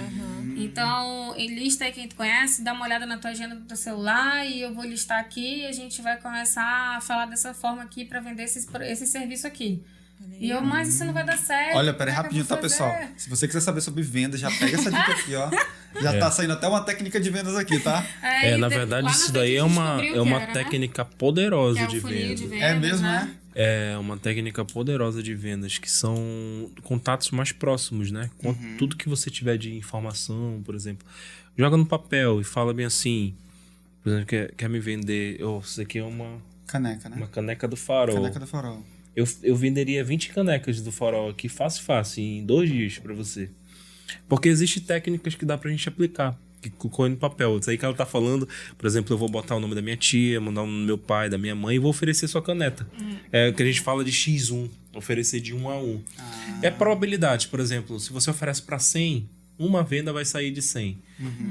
Speaker 4: Então, lista aí quem tu conhece, dá uma olhada na tua agenda do teu celular e eu vou listar aqui e a gente vai começar a falar dessa forma aqui pra vender esse serviço aqui. E eu, mas isso não vai dar certo.
Speaker 1: Olha, peraí,
Speaker 4: como é que eu
Speaker 1: rapidinho,
Speaker 4: vou
Speaker 1: tá,
Speaker 4: fazer?
Speaker 1: pessoal? Se você quiser saber sobre vendas, já pega essa dica aqui, ó. Já tá saindo até uma técnica de vendas aqui, tá?
Speaker 4: E
Speaker 3: Na
Speaker 4: lá
Speaker 3: verdade,
Speaker 4: na
Speaker 3: isso
Speaker 4: frente
Speaker 3: daí
Speaker 4: a
Speaker 3: é
Speaker 4: gente
Speaker 3: uma,
Speaker 4: descobriu
Speaker 3: é uma
Speaker 4: que era, né?
Speaker 3: técnica poderosa
Speaker 4: Que é o
Speaker 3: de
Speaker 4: funil de
Speaker 3: venda.
Speaker 1: É mesmo,
Speaker 4: né?
Speaker 1: né?
Speaker 3: É uma técnica poderosa de vendas, que são contatos mais próximos, né? Com tudo que você tiver de informação, por exemplo. Joga no papel e fala bem assim, por exemplo, quer me vender, isso aqui é uma
Speaker 1: Caneca, né?
Speaker 3: caneca do Farol.
Speaker 1: Caneca do Farol.
Speaker 3: Eu venderia 20 canecas do Farol aqui fácil, em 2 dias pra você. Porque existem técnicas que dá pra gente aplicar, que colocou no papel. Isso aí que ela tá falando, por exemplo, eu vou botar o nome da minha tia, mandar o nome do meu pai, da minha mãe e vou oferecer sua caneta. É o que a gente fala de X1, oferecer de 1 a 1. É probabilidade, por exemplo, se você oferece pra 100, uma venda vai sair de 100.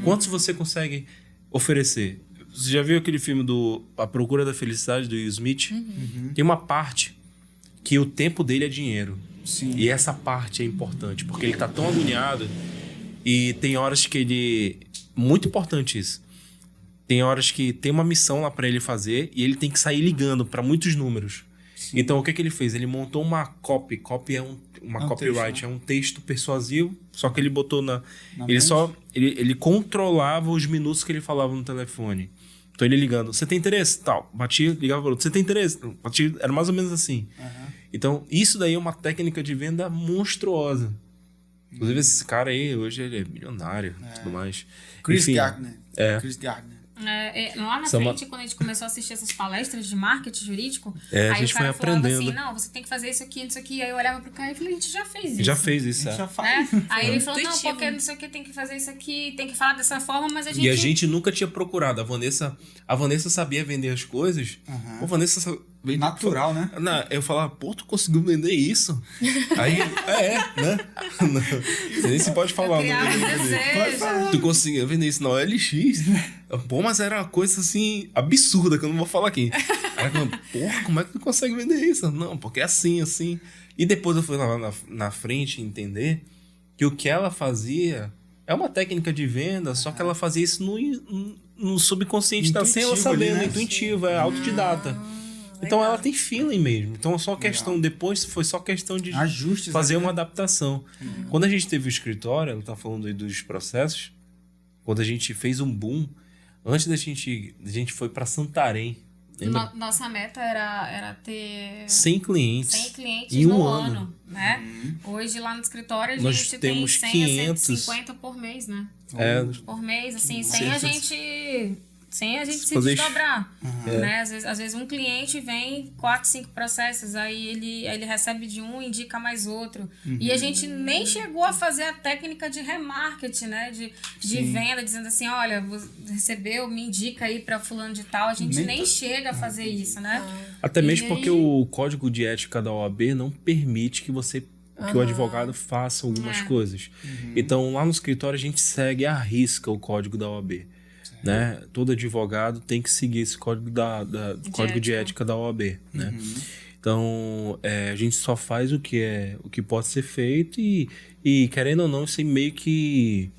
Speaker 3: Quantos você consegue oferecer? Você já viu aquele filme do A Procura da Felicidade, do Will Smith? Tem uma parte que o tempo dele é dinheiro.
Speaker 1: Sim.
Speaker 3: E essa parte é importante, porque ele tá tão agoniado e tem horas que ele... Muito importante isso. Tem horas que tem uma missão lá pra ele fazer e ele tem que sair ligando pra muitos números. Então, o que ele fez? Ele montou uma copy. Copy é uma copyright,
Speaker 1: texto, né?
Speaker 3: é um texto persuasivo, só que ele botou na ele
Speaker 1: mente?
Speaker 3: só... Ele controlava os minutos que ele falava no telefone. Então, ele ligando, você tem interesse? Tal. Batia, ligava para outro, você tem interesse? Batia, era mais ou menos assim. Então, isso daí é uma técnica de venda monstruosa. Inclusive, esse cara aí, hoje ele é milionário e tudo mais.
Speaker 1: Chris
Speaker 3: Enfim,
Speaker 1: Gardner.
Speaker 3: É.
Speaker 1: Chris Gardner.
Speaker 4: Lá na
Speaker 3: Isso é uma-
Speaker 4: frente, quando a gente começou a assistir essas palestras de marketing jurídico,
Speaker 3: É, a
Speaker 4: aí
Speaker 3: gente
Speaker 4: o cara
Speaker 3: foi
Speaker 4: falava
Speaker 3: aprendendo.
Speaker 4: assim, não, você tem que fazer isso aqui. Aí eu olhava pro cara e falei, a gente já fez isso.
Speaker 3: Já fez isso,
Speaker 1: A gente já
Speaker 3: é.
Speaker 1: faz.
Speaker 4: Né? Aí ele falou, não,
Speaker 2: Intuitivo.
Speaker 4: porque não sei o que, tem que fazer isso aqui, tem que falar dessa forma, mas a gente...
Speaker 3: E a gente nunca tinha procurado. A Vanessa sabia vender as coisas. Pô, Vanessa vende
Speaker 1: Natural, né?
Speaker 3: Eu falava, pô, tu conseguiu vender isso? Aí, né? Não, você nem se pode falar.
Speaker 4: criava
Speaker 3: não,
Speaker 4: um desejo.
Speaker 3: Tu conseguiu vender isso na OLX? Pô, mas era uma coisa assim, absurda, que eu não vou falar aqui. Aí eu falei, porra, como é que tu consegue vender isso? Não, porque é assim. E depois eu fui lá na frente entender que o que ela fazia é uma técnica de venda, só que ela fazia isso no subconsciente, tá? Sem ela
Speaker 1: Intuitivo ali,
Speaker 3: sabendo,
Speaker 1: né?
Speaker 3: intuitivo, é autodidata. Então ela tem feeling mesmo. Então só questão, depois foi só questão de
Speaker 1: Ajustes.
Speaker 3: fazer
Speaker 1: ali,
Speaker 3: uma
Speaker 1: né?
Speaker 3: adaptação. Quando a gente teve o escritório, ela tá falando aí dos processos, quando a gente fez um boom, antes a gente foi para Santarém. Lembra?
Speaker 4: Nossa meta era ter
Speaker 3: 100 clientes.
Speaker 4: 100 clientes
Speaker 3: em um
Speaker 4: no
Speaker 3: ano.
Speaker 4: né? Hoje lá no escritório a
Speaker 3: Nós
Speaker 4: gente
Speaker 3: temos
Speaker 4: tem 100
Speaker 3: 500.
Speaker 4: a 150 por mês, né?
Speaker 3: É,
Speaker 4: Por mês, assim,
Speaker 3: Sim.
Speaker 4: sem a gente se
Speaker 3: Fazer
Speaker 4: desdobrar, né? Às vezes um cliente vem 4, 5 processos, aí ele recebe de um e indica mais outro. E a gente nem chegou a fazer a técnica de remarketing, né? De venda, dizendo assim, olha, você recebeu, me indica aí para fulano de tal. A gente nem chega a fazer isso, né?
Speaker 3: Até mesmo
Speaker 4: E
Speaker 3: porque
Speaker 4: aí-
Speaker 3: o código de ética da OAB não permite que que o advogado faça algumas coisas. Então, lá no escritório, a gente segue à risca o código da OAB. Né? Todo advogado tem que seguir esse código código de ética da OAB. Né? Então, a gente só faz o que pode ser feito e querendo ou não, isso aí meio que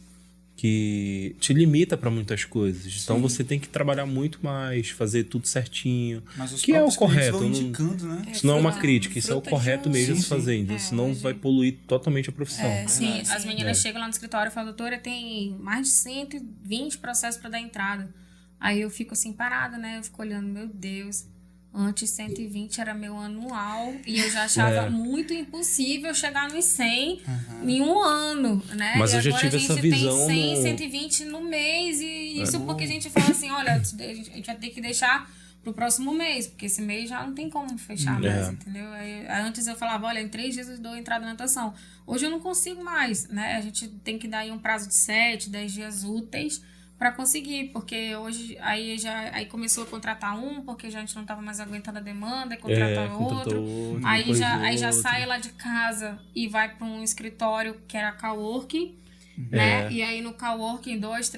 Speaker 3: te limita para muitas coisas. Então, você tem que trabalhar muito mais, fazer tudo certinho.
Speaker 1: Mas os
Speaker 3: que é o
Speaker 1: próprios clientes
Speaker 3: correto.
Speaker 1: vão
Speaker 3: não-
Speaker 1: indicando, né?
Speaker 3: Isso não é uma
Speaker 4: fruta-
Speaker 3: crítica, isso é o
Speaker 4: fruta
Speaker 3: correto
Speaker 4: de-
Speaker 3: mesmo de
Speaker 1: Sim,
Speaker 3: fazer,
Speaker 1: sim.
Speaker 3: então, senão vai poluir totalmente a profissão.
Speaker 4: Sim, as meninas
Speaker 3: É.
Speaker 4: chegam lá no escritório e falam, doutora, tem mais de 120 processos para dar entrada. Aí eu fico assim, parada, né? Eu fico olhando, meu Deus, antes 120 era meu anual e eu já achava muito impossível chegar nos 100 em um ano, né?
Speaker 3: Mas
Speaker 4: e
Speaker 3: eu já
Speaker 4: agora
Speaker 3: tive
Speaker 4: a gente
Speaker 3: essa visão
Speaker 4: tem 100,
Speaker 3: no-
Speaker 4: 120 no mês e isso porque a gente fala assim, olha, a gente vai ter que deixar pro próximo mês, porque esse mês já não tem como fechar mais, entendeu? Aí, antes eu falava, olha, em 3 dias eu dou entrada na natação. Hoje eu não consigo mais, né? A gente tem que dar aí um prazo de 7, 10 dias úteis para conseguir, porque hoje aí começou a contratar porque já a gente não tava mais aguentando a demanda, contratar outro. Aí já sai lá de casa e vai para um escritório que era coworking, né? E aí no coworking 2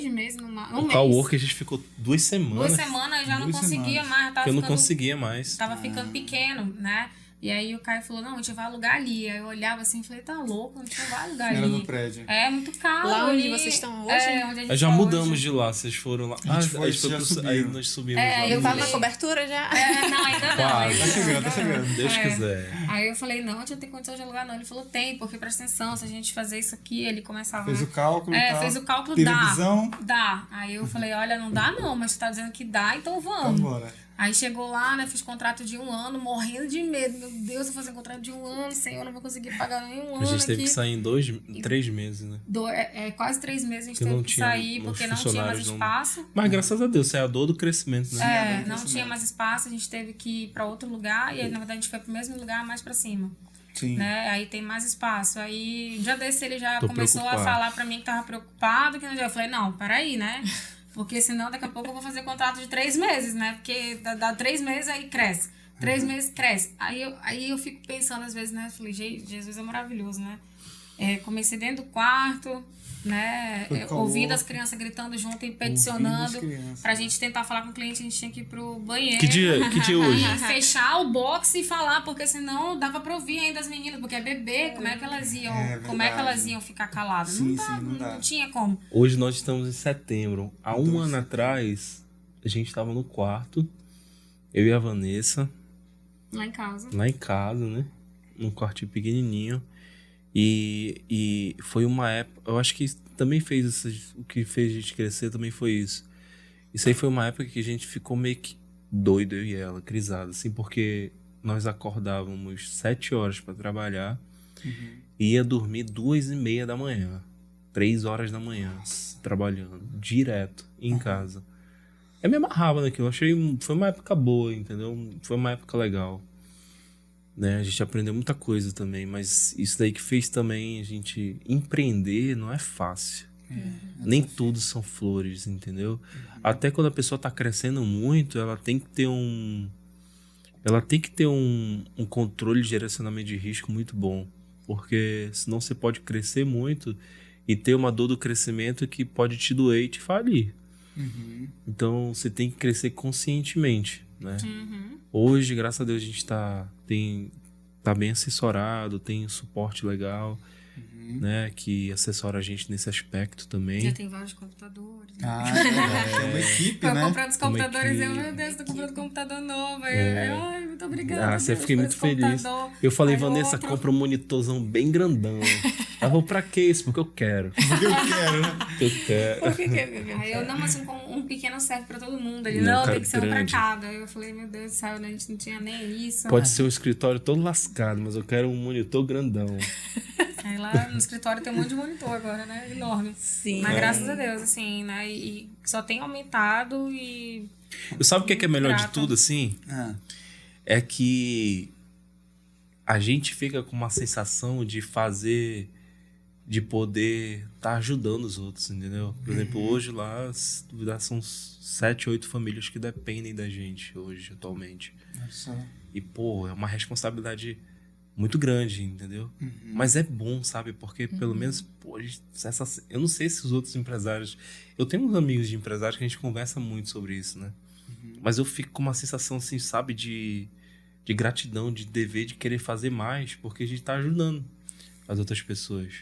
Speaker 4: meses, um mês.
Speaker 3: O coworking a gente ficou 2 semanas.
Speaker 4: 2 semanas eu já não conseguia mais,
Speaker 3: eu não conseguia mais.
Speaker 4: Tava ficando pequeno, né? E aí o Caio falou, não, a gente vai alugar ali. Aí eu olhava assim e falei, tá louco, a gente não vai alugar ali.
Speaker 1: Era no prédio.
Speaker 4: É muito caro.
Speaker 2: Lá onde
Speaker 4: ali.
Speaker 2: vocês estão hoje?
Speaker 4: Onde a gente
Speaker 3: Aí já
Speaker 4: tá
Speaker 3: mudamos
Speaker 4: hoje.
Speaker 3: de lá, vocês foram lá.
Speaker 1: Aí
Speaker 3: nós subimos lá.
Speaker 2: Eu tava
Speaker 4: falei-
Speaker 2: na cobertura já.
Speaker 4: Não, ainda não.
Speaker 3: Quase.
Speaker 1: Tá chegando, tá chegando.
Speaker 3: Deus quiser.
Speaker 4: Aí eu falei, não, a gente não tem condição de alugar, não. Ele falou, tem, porque presta atenção, se a gente fazer isso aqui, ele começava.
Speaker 1: Fez o cálculo e tal.
Speaker 4: Fez o cálculo,
Speaker 1: Televisão.
Speaker 4: dá. Aí eu falei, olha, não dá não, mas você tá dizendo que dá, então vamos.
Speaker 1: Vambora.
Speaker 4: Aí chegou lá, né, fiz contrato de 1 ano, morrendo de medo. Meu Deus, eu vou fazer um contrato de 1 ano, senhor, não vou conseguir pagar nem 1 ano
Speaker 3: A gente
Speaker 4: aqui.
Speaker 3: teve que sair em 3 meses, né?
Speaker 4: Quase 3 meses a gente
Speaker 3: Porque
Speaker 4: teve
Speaker 3: não
Speaker 4: que
Speaker 3: tinha-
Speaker 4: sair,
Speaker 3: os
Speaker 4: porque não tinha mais
Speaker 3: funcionários não-
Speaker 4: espaço.
Speaker 3: Mas graças a Deus, isso é a dor do crescimento, né?
Speaker 4: Não tinha mais espaço, a gente teve que ir pra outro lugar. E aí, na verdade, a gente foi pro mesmo lugar, mais pra cima.
Speaker 1: Sim.
Speaker 4: Né? Aí tem mais espaço. Aí, um dia desse, ele já
Speaker 3: Tô
Speaker 4: começou
Speaker 3: preocupado.
Speaker 4: a falar pra mim que tava preocupado. Que não deu. Eu falei, não, peraí, né? Porque senão, daqui a pouco, eu vou fazer contrato de 3 meses, né? Porque dá 3 meses, aí cresce. 3 meses, cresce. Aí eu fico pensando, às vezes, né? Eu falei, Jesus é maravilhoso, né? Comecei dentro do quarto, né? Ouvindo as crianças gritando junto e peticionando. Pra gente tentar falar com o cliente, a gente tinha que ir pro banheiro.
Speaker 3: Que dia hoje?
Speaker 4: E fechar o box e falar, porque senão dava pra ouvir ainda as meninas, porque é bebê, como é que elas iam, como é que elas iam ficar caladas?
Speaker 1: Sim,
Speaker 4: não
Speaker 1: dá.
Speaker 4: tinha como.
Speaker 3: Hoje nós estamos em setembro. Há um ano atrás, a gente estava no quarto, eu e a Vanessa,
Speaker 4: Lá em casa.
Speaker 3: lá em casa, né? Num quartinho pequenininho. E foi uma época... Eu acho que também fez o que fez a gente crescer também foi isso. Isso aí foi uma época que a gente ficou meio que doido, eu e ela, crisado, assim, porque nós acordávamos 7 horas para trabalhar e ia dormir 2h30 da manhã. 3 horas da manhã, trabalhando, direto, em casa. Eu me amarrava naquilo, foi uma época boa, entendeu? Foi uma época legal. Né? A gente aprendeu muita coisa também, mas isso daí que fez também a gente empreender não é fácil. Nem tudo são flores, entendeu? Até quando a pessoa está crescendo muito, ela tem que ter um controle de direcionamento de risco muito bom, porque senão você pode crescer muito e ter uma dor do crescimento que pode te doer e te falir. Então você tem que crescer conscientemente, né? Hoje, graças a Deus, a gente tá bem assessorado, tem suporte legal, né? Que assessora a gente nesse aspecto também.
Speaker 4: Já tem vários computadores. Né?
Speaker 1: É uma equipe,
Speaker 4: Eu
Speaker 1: né?
Speaker 4: comprando os computadores,
Speaker 3: equipe.
Speaker 4: meu Deus, tô comprando um computador novo. Ai, muito obrigada.
Speaker 3: Você
Speaker 4: Deus,
Speaker 3: fiquei
Speaker 4: por
Speaker 3: muito
Speaker 4: esse
Speaker 3: feliz.
Speaker 4: computador.
Speaker 3: Eu falei,
Speaker 4: Aí
Speaker 3: Vanessa,
Speaker 4: outro.
Speaker 3: compra um monitorzão bem grandão. Eu vou pra que isso? Porque eu quero.
Speaker 1: Porque eu quero, né?
Speaker 3: Eu quero.
Speaker 2: Por que
Speaker 4: Aí eu, não, mas um pequeno serve pra todo mundo. Ele,
Speaker 3: Não,
Speaker 4: não,
Speaker 3: cara,
Speaker 4: tem que ser um pra
Speaker 3: grande.
Speaker 4: cada. Aí eu falei, meu Deus do céu, né? A gente não tinha nem isso.
Speaker 3: Pode ser um escritório todo lascado, mas eu quero um monitor grandão.
Speaker 4: Aí lá no escritório tem um monte de monitor agora, né? Enorme.
Speaker 2: Sim.
Speaker 4: Mas graças a Deus, assim, né? E só tem aumentado e...
Speaker 3: Sabe o que é melhor de
Speaker 4: Grata.
Speaker 3: tudo, assim? É que a gente fica com uma sensação de poder estar ajudando os outros, entendeu? Por exemplo, hoje lá são 7, 8 famílias que dependem da gente hoje, atualmente. E, pô, é uma responsabilidade muito grande, entendeu? Mas é bom, sabe? Porque pelo menos, pô, eu não sei se os outros empresários... Eu tenho uns amigos de empresários que a gente conversa muito sobre isso, né? Mas eu fico com uma sensação, assim, sabe? De gratidão, de dever, de querer fazer mais, porque a gente tá ajudando as outras pessoas.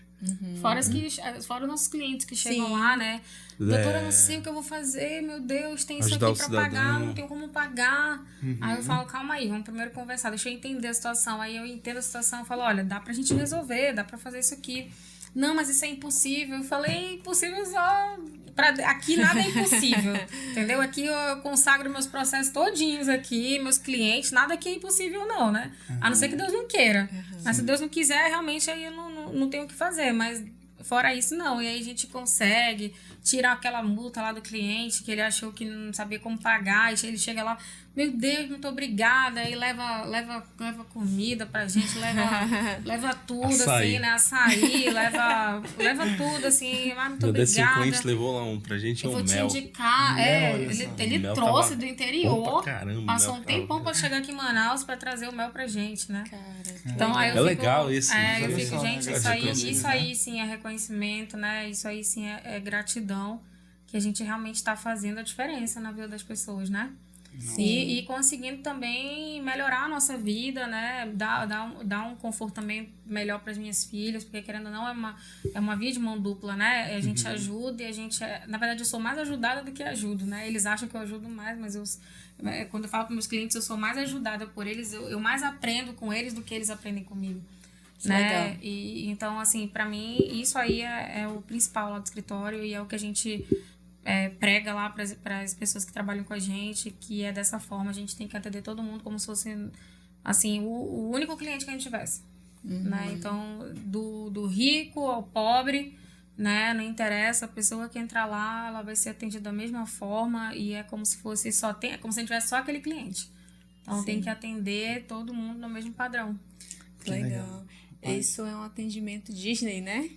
Speaker 4: Fora os nossos clientes que chegam
Speaker 2: Sim.
Speaker 4: lá, né? Doutora, eu não sei o que eu vou fazer, meu Deus, tem isso
Speaker 3: Ajudar
Speaker 4: aqui
Speaker 3: o
Speaker 4: pra pagar,
Speaker 3: cidadão.
Speaker 4: não tenho como pagar. Aí eu falo, calma aí, vamos primeiro conversar, deixa eu entender a situação. Aí eu entendo a situação, eu falo, olha, dá pra gente resolver, dá pra fazer isso aqui. Não, mas isso é impossível. Eu falei, impossível só... Aqui nada é impossível, entendeu? Aqui eu consagro meus processos todinhos aqui, meus clientes, nada aqui é impossível não, né? A não ser que Deus não queira. Mas se Deus não quiser, realmente aí eu não tenho o que fazer, mas fora isso não. E aí a gente consegue tirar aquela multa lá do cliente que ele achou que não sabia como pagar, e ele chega lá, meu Deus, muito obrigada, aí leva comida pra gente, leva tudo,
Speaker 3: Açaí.
Speaker 4: assim, né, açaí, leva tudo, assim, muito
Speaker 3: Meu décimo
Speaker 4: obrigada.
Speaker 3: cliente levou lá pra gente
Speaker 4: Eu
Speaker 3: um
Speaker 4: vou te
Speaker 3: mel.
Speaker 4: indicar,
Speaker 1: Mel, olha só.
Speaker 4: ele
Speaker 3: O mel
Speaker 4: trouxe
Speaker 3: tava
Speaker 4: do
Speaker 3: bom
Speaker 4: interior,
Speaker 3: pra caramba,
Speaker 4: passou
Speaker 3: mel
Speaker 4: um tempão
Speaker 3: tava-
Speaker 4: pra chegar aqui em Manaus pra trazer o mel pra gente, né?
Speaker 2: Cara,
Speaker 4: Então, aí eu
Speaker 3: É
Speaker 4: fico,
Speaker 3: legal isso,
Speaker 4: eu
Speaker 3: né?
Speaker 1: Olha
Speaker 4: fico,
Speaker 1: só,
Speaker 4: gente,
Speaker 1: né?
Speaker 4: isso aí sim é reconhecimento, né? Isso aí sim é gratidão, que a gente realmente está fazendo a diferença na vida das pessoas, né? E conseguindo também melhorar a nossa vida, né? Dar um conforto também melhor para as minhas filhas, porque querendo ou não é uma via de mão dupla, né? A gente ajuda e a gente... Na verdade, eu sou mais ajudada do que ajudo, né? Eles acham que eu ajudo mais, mas quando eu falo para meus clientes, eu sou mais ajudada por eles, eu mais aprendo com eles do que eles aprendem comigo. Né?
Speaker 2: Legal.
Speaker 4: E então, assim, para mim, isso aí é o principal lá do escritório e é o que a gente prega lá para as pessoas que trabalham com a gente, que é dessa forma, a gente tem que atender todo mundo como se fosse, assim, o único cliente que a gente tivesse. Né? Então, do rico ao pobre, né? Não interessa, a pessoa que entrar lá, ela vai ser atendida da mesma forma e é como se fosse é como se a gente tivesse só aquele cliente. Então, tem que atender todo mundo no mesmo padrão.
Speaker 2: Legal. Isso é um atendimento Disney, né?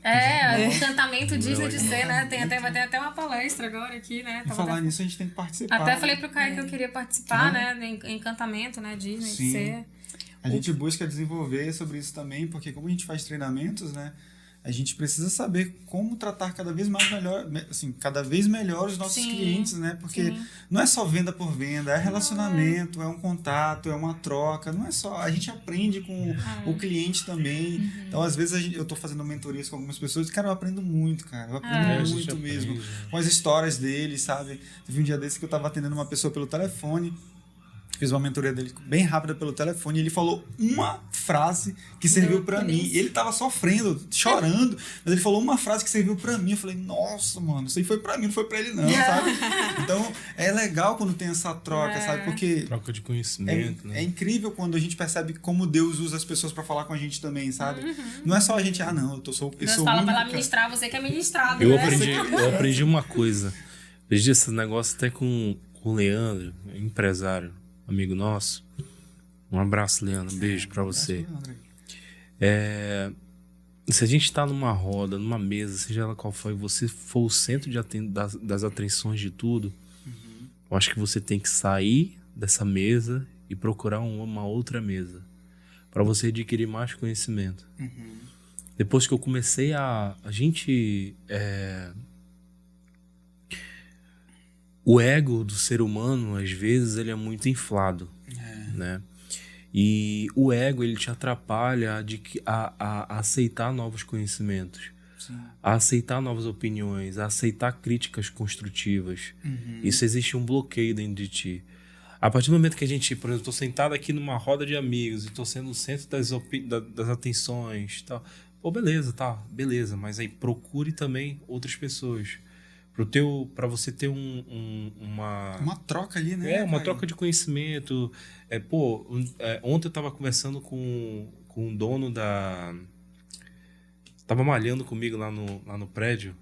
Speaker 4: O encantamento Disney de ser, né? Vai ter até uma palestra agora aqui, né?
Speaker 1: Pra falar nisso, a gente tem que participar.
Speaker 4: Até falei pro Caio que eu queria participar, né? Encantamento, né? Disney de
Speaker 1: Sim.
Speaker 4: ser.
Speaker 1: A gente busca desenvolver sobre isso também, porque como a gente faz treinamentos, né? A gente precisa saber como tratar cada vez melhor os nossos
Speaker 4: Sim,
Speaker 1: clientes, né? Porque não é só venda por venda, é relacionamento, é um contato, é uma troca. Não é só... A gente aprende com o cliente também. Então, às vezes, eu tô fazendo mentorias com algumas pessoas e, cara, eu aprendo muito, cara. Eu aprendo
Speaker 3: a gente
Speaker 1: muito
Speaker 3: aprende,
Speaker 1: mesmo.
Speaker 3: né?
Speaker 1: Com as histórias deles, sabe? Teve um dia desse que eu tava atendendo uma pessoa pelo telefone. Fiz uma mentoria dele bem rápida pelo telefone e ele falou uma frase que serviu pra mim. Ele tava sofrendo, chorando, mas ele falou uma frase que serviu pra mim. Eu falei, nossa, mano, isso aí foi pra mim, não foi pra ele não, sabe? Então, é legal quando tem essa troca, sabe? Porque
Speaker 3: Troca de conhecimento, né?
Speaker 1: é incrível quando a gente percebe como Deus usa as pessoas pra falar com a gente também, sabe? Não é só a gente, não, eu sou
Speaker 4: Deus
Speaker 1: o
Speaker 4: fala
Speaker 1: único
Speaker 4: pra ela
Speaker 1: cara.
Speaker 4: ministrar, você que é ministrado,
Speaker 3: Eu
Speaker 4: né?
Speaker 3: aprendi uma coisa. Aprendi esse negócio até com o Leandro, empresário, amigo nosso. Um abraço, Leandro. Um beijo pra você. Se a gente tá numa roda, numa mesa, seja ela qual for, e você for o centro das atenções de tudo, eu acho que você tem que sair dessa mesa e procurar uma outra mesa para você adquirir mais conhecimento. Depois que eu comecei o ego do ser humano, às vezes, ele é muito inflado, né? E o ego, ele te atrapalha a aceitar novos conhecimentos, a aceitar novas opiniões, a aceitar críticas construtivas. Isso existe um bloqueio dentro de ti. A partir do momento que a gente, por exemplo, estou sentado aqui numa roda de amigos e estou sendo o centro das atenções, tal. Pô, beleza, beleza, mas aí procure também outras pessoas. Para você ter
Speaker 1: uma troca ali, né?
Speaker 3: uma troca de conhecimento. Ontem eu estava conversando com o dono da... Tava malhando comigo lá no prédio.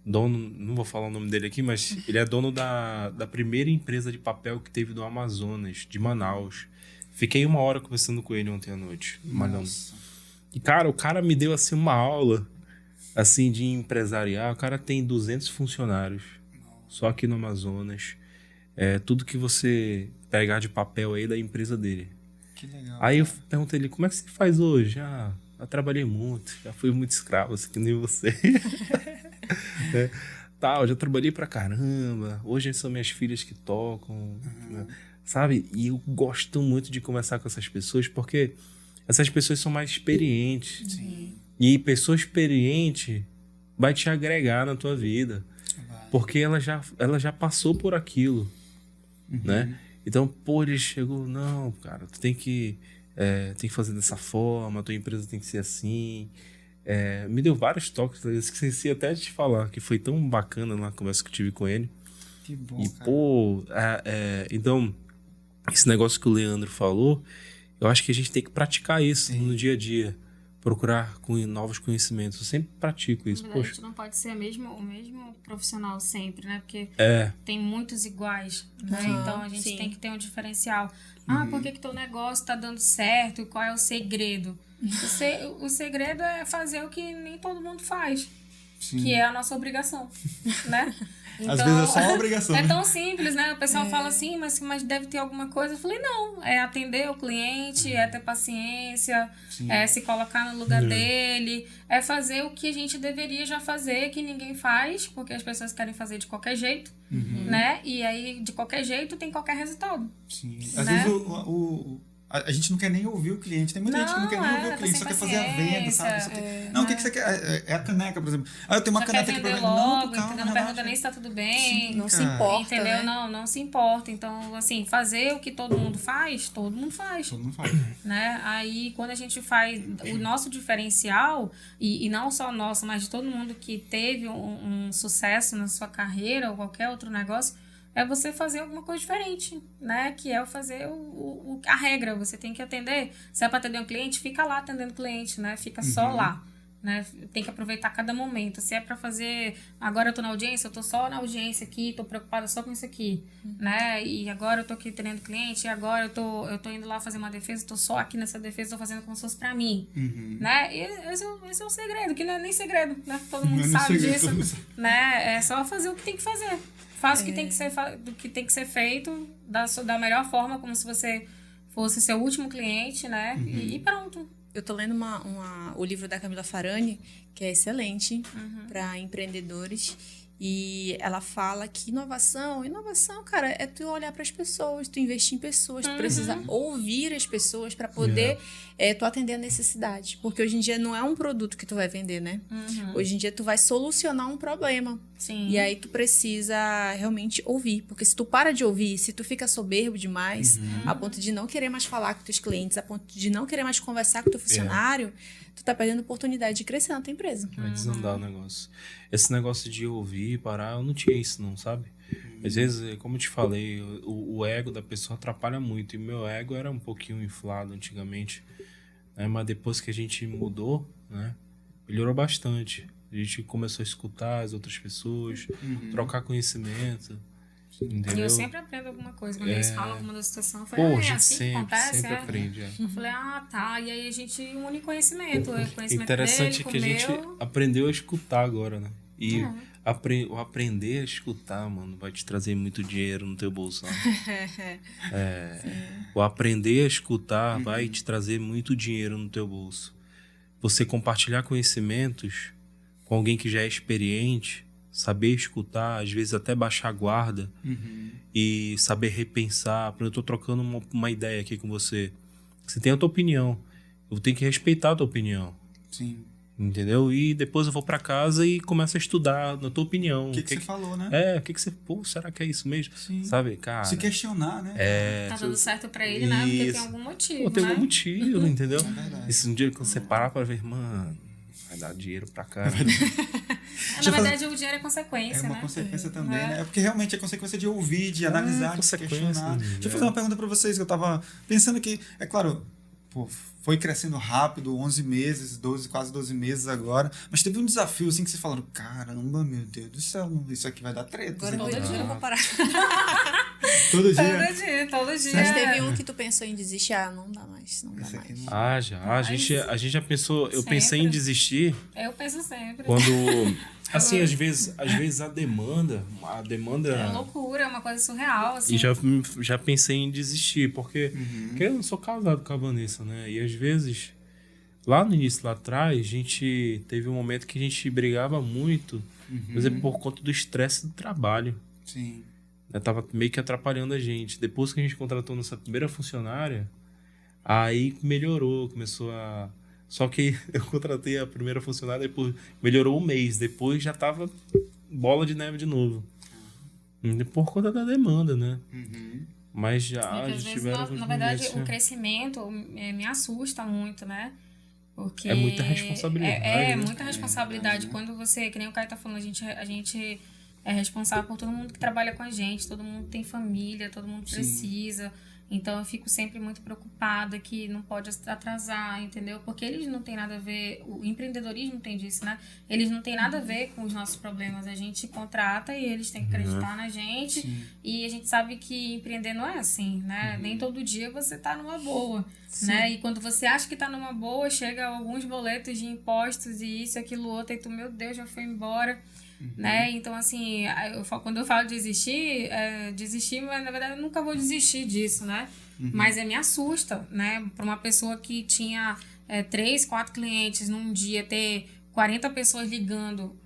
Speaker 3: Dono, não vou falar o nome dele aqui, mas ele é dono da primeira empresa de papel que teve do Amazonas, de Manaus. Fiquei 1 hora conversando com ele ontem à noite, malhando. E, cara, o cara me deu, assim, uma aula, assim, de empresariar. O cara tem 200 funcionários, só aqui no Amazonas. Tudo que você pegar de papel aí da empresa dele.
Speaker 1: Que legal.
Speaker 3: Aí eu perguntei ele, como é que você faz hoje? Eu trabalhei muito, já fui muito escravo, assim, que nem você. Eu já trabalhei pra caramba, hoje são minhas filhas que tocam, né? Sabe? E eu gosto muito de conversar com essas pessoas, porque essas pessoas são mais experientes.
Speaker 1: Sim.
Speaker 3: E pessoa experiente vai te agregar na tua vida, porque ela já passou por aquilo, né? Então, ele chegou, não, cara, tu tem que fazer dessa forma, a tua empresa tem que ser assim. Me deu vários toques, eu esqueci até de te falar, que foi tão bacana na conversa que eu tive com ele.
Speaker 1: Que bom,
Speaker 3: E,
Speaker 1: cara.
Speaker 3: então, esse negócio que o Leandro falou, eu acho que a gente tem que praticar isso no dia a dia. procurar novos conhecimentos. Eu sempre pratico isso.
Speaker 4: Na verdade, a
Speaker 3: Poxa,
Speaker 4: gente não pode ser o mesmo profissional sempre, né? Porque
Speaker 3: é,
Speaker 4: tem muitos iguais, né?
Speaker 2: Aham,
Speaker 4: Então a gente
Speaker 2: sim.
Speaker 4: tem que ter um diferencial. Ah, por que teu negócio tá dando certo? Qual é o segredo? O segredo é fazer o que nem todo mundo faz,
Speaker 1: Sim.
Speaker 4: que é a nossa obrigação, né?
Speaker 1: Às vezes é só uma obrigação.
Speaker 4: É
Speaker 1: né?
Speaker 4: tão simples, né? O pessoal fala assim, mas deve ter alguma coisa. Eu falei, não, é atender o cliente, é ter paciência,
Speaker 1: Sim.
Speaker 4: é se colocar no lugar dele, é fazer o que a gente deveria já fazer, que ninguém faz, porque as pessoas querem fazer de qualquer jeito, né? E aí, de qualquer jeito, tem qualquer resultado.
Speaker 1: Sim. Às
Speaker 4: Né?
Speaker 1: vezes a gente não quer nem ouvir o cliente. Tem muita gente que não quer nem ouvir o
Speaker 4: tá
Speaker 1: cliente,
Speaker 4: sem
Speaker 1: só quer fazer a venda, sabe? Só
Speaker 4: paciência,
Speaker 1: não, o que você quer? É a caneca, por exemplo. Ah, eu tenho uma
Speaker 4: Só quer
Speaker 1: caneta aqui
Speaker 4: vender
Speaker 1: pra vender. Não,
Speaker 4: logo,
Speaker 1: calma,
Speaker 4: entendeu? Não pergunta
Speaker 1: relaxa.
Speaker 4: nem se tá tudo bem.
Speaker 2: Não se
Speaker 1: cara.
Speaker 2: importa,
Speaker 4: Entendeu?
Speaker 2: né?
Speaker 4: Não se importa. Então, assim, fazer o que todo mundo faz.
Speaker 1: Todo mundo faz.
Speaker 4: Né? Aí, quando a gente faz o nosso diferencial, e não só nosso, mas de todo mundo que teve um sucesso na sua carreira ou qualquer outro negócio, é você fazer alguma coisa diferente, né? Que é fazer a regra. Você tem que atender. Se é para atender um cliente, fica lá atendendo o cliente, né? Fica só lá. Né? Tem que aproveitar cada momento. Se é para fazer, agora eu tô na audiência, eu tô só na audiência aqui, tô preocupada só com isso aqui, né? E agora eu tô aqui atendendo cliente, e agora eu tô indo lá fazer uma defesa, tô só aqui nessa defesa, tô fazendo como se fosse para mim, né? E esse é o segredo, que não é nem segredo, né? Todo mundo
Speaker 1: Não é nem
Speaker 4: sabe
Speaker 1: segredo,
Speaker 4: disso,
Speaker 1: todo mundo sabe.
Speaker 4: né? É só fazer o que tem que fazer. Faça o que tem que ser, do que tem que ser feito da melhor forma, como se você fosse seu último cliente, né? E pronto.
Speaker 2: Eu tô lendo o livro da Camila Farani, que é excelente para empreendedores. E ela fala que inovação, cara, é tu olhar para as pessoas, tu investir em pessoas, tu precisa ouvir as pessoas para poder tu atender a necessidade. Porque hoje em dia não é um produto que tu vai vender, né? Hoje em dia tu vai solucionar um problema.
Speaker 4: Sim.
Speaker 2: E aí tu precisa realmente ouvir. Porque se tu para de ouvir, se tu fica soberbo demais, a ponto de não querer mais falar com teus clientes, a ponto de não querer mais conversar com teu funcionário, tu tá perdendo a oportunidade de crescer na tua empresa.
Speaker 3: vai desandar o negócio. Esse negócio de ouvir e parar, eu não tinha isso não, sabe? Às vezes, como eu te falei, o ego da pessoa atrapalha muito. E meu ego era um pouquinho inflado antigamente, né? Mas depois que a gente mudou, né, melhorou bastante. A gente começou a escutar as outras pessoas, trocar conhecimento,
Speaker 4: E
Speaker 3: entendeu?
Speaker 4: eu sempre aprendo alguma coisa. Quando eles falam alguma da situação, eu
Speaker 3: Pô,
Speaker 4: falei,
Speaker 3: a
Speaker 4: é
Speaker 3: gente
Speaker 4: assim que acontece?
Speaker 3: sempre aprende.
Speaker 4: Eu falei, tá. E aí a gente une conhecimento. O conhecimento
Speaker 3: Interessante
Speaker 4: dele,
Speaker 3: que a gente
Speaker 4: meu.
Speaker 3: aprendeu a escutar agora, né? E o aprender a escutar, mano, vai te trazer muito dinheiro no teu bolso. Né? O aprender a escutar vai te trazer muito dinheiro no teu bolso. Você compartilhar conhecimentos com alguém que já é experiente, saber escutar, às vezes até baixar a guarda e saber repensar. Eu tô trocando uma ideia aqui com você. Você tem a tua opinião. Eu tenho que respeitar a tua opinião.
Speaker 1: Sim.
Speaker 3: Entendeu? E depois eu vou pra casa e começo a estudar na tua opinião.
Speaker 1: O que você falou, né?
Speaker 3: O que você... Pô, será que é isso mesmo?
Speaker 1: Sim.
Speaker 3: Sabe, cara...
Speaker 1: Se questionar, né?
Speaker 4: Tá dando certo pra ele, né? Porque tem algum motivo,
Speaker 3: Pô, tem
Speaker 4: né?
Speaker 3: algum motivo, entendeu?
Speaker 1: É verdade.
Speaker 3: Esse um dia que você parar pra ver, mano, vai dar dinheiro pra cá.
Speaker 4: Na verdade, o dinheiro é consequência,
Speaker 1: É uma
Speaker 4: né?
Speaker 1: consequência também, né? É porque realmente é consequência de ouvir, de analisar, de se
Speaker 3: consequência,
Speaker 1: questionar.
Speaker 3: né?
Speaker 1: Deixa eu fazer uma pergunta pra vocês, que eu tava pensando que, é claro, pô, foi crescendo rápido, 11 meses, quase 12 meses agora, mas teve um desafio, assim, que vocês falaram, caramba, meu Deus do céu, isso aqui vai dar treta.
Speaker 2: Agora todo dia eu vou parar.
Speaker 1: Todo dia.
Speaker 4: Todo dia.
Speaker 2: Mas teve um que tu pensou em desistir, não dá mais, não dá
Speaker 1: Esse aqui
Speaker 2: mais.
Speaker 1: não-
Speaker 3: A gente já pensou... Eu pensei em
Speaker 4: Sempre.
Speaker 3: desistir
Speaker 4: Eu penso sempre.
Speaker 3: quando... Assim, às vezes a demanda...
Speaker 4: É loucura, é uma coisa surreal, assim.
Speaker 3: E já pensei em desistir, porque eu não sou casado com a Vanessa, né? E às vezes, lá no início, lá atrás, a gente teve um momento que a gente brigava muito, por exemplo, por conta do estresse do trabalho.
Speaker 1: Sim.
Speaker 3: Né? Tava meio que atrapalhando a gente. Depois que a gente contratou nossa primeira funcionária, aí melhorou, começou a... Só que eu contratei a primeira funcionária, depois melhorou um mês, depois já tava bola de neve de novo. Por conta da demanda, né? Mas já
Speaker 4: Porque, às vezes,
Speaker 3: tiveram
Speaker 4: na verdade,
Speaker 3: momentos,
Speaker 4: o crescimento me assusta muito, né? Porque
Speaker 3: É muita responsabilidade,
Speaker 4: É
Speaker 3: né?
Speaker 4: muita responsabilidade. Quando você, que nem o Caio tá falando, a gente é responsável por todo mundo que trabalha com a gente, todo mundo tem família, todo mundo precisa. Então eu fico sempre muito preocupada que não pode atrasar, entendeu? Porque eles não têm nada a ver, o empreendedorismo tem disso, né? Eles não têm nada a ver com os nossos problemas. A gente contrata e eles têm que acreditar na gente.
Speaker 1: Sim.
Speaker 4: E a gente sabe que empreender não é assim, né? Nem todo dia você tá numa boa, né? E quando você acha que tá numa boa, chega alguns boletos de impostos e isso, aquilo, outro, e tu, meu Deus, já foi embora. Né? Então, assim, quando eu falo desistir, mas na verdade eu nunca vou desistir disso, né? Mas me assusta, né? Para uma pessoa que tinha 3, 4 clientes num dia, ter 40 pessoas ligando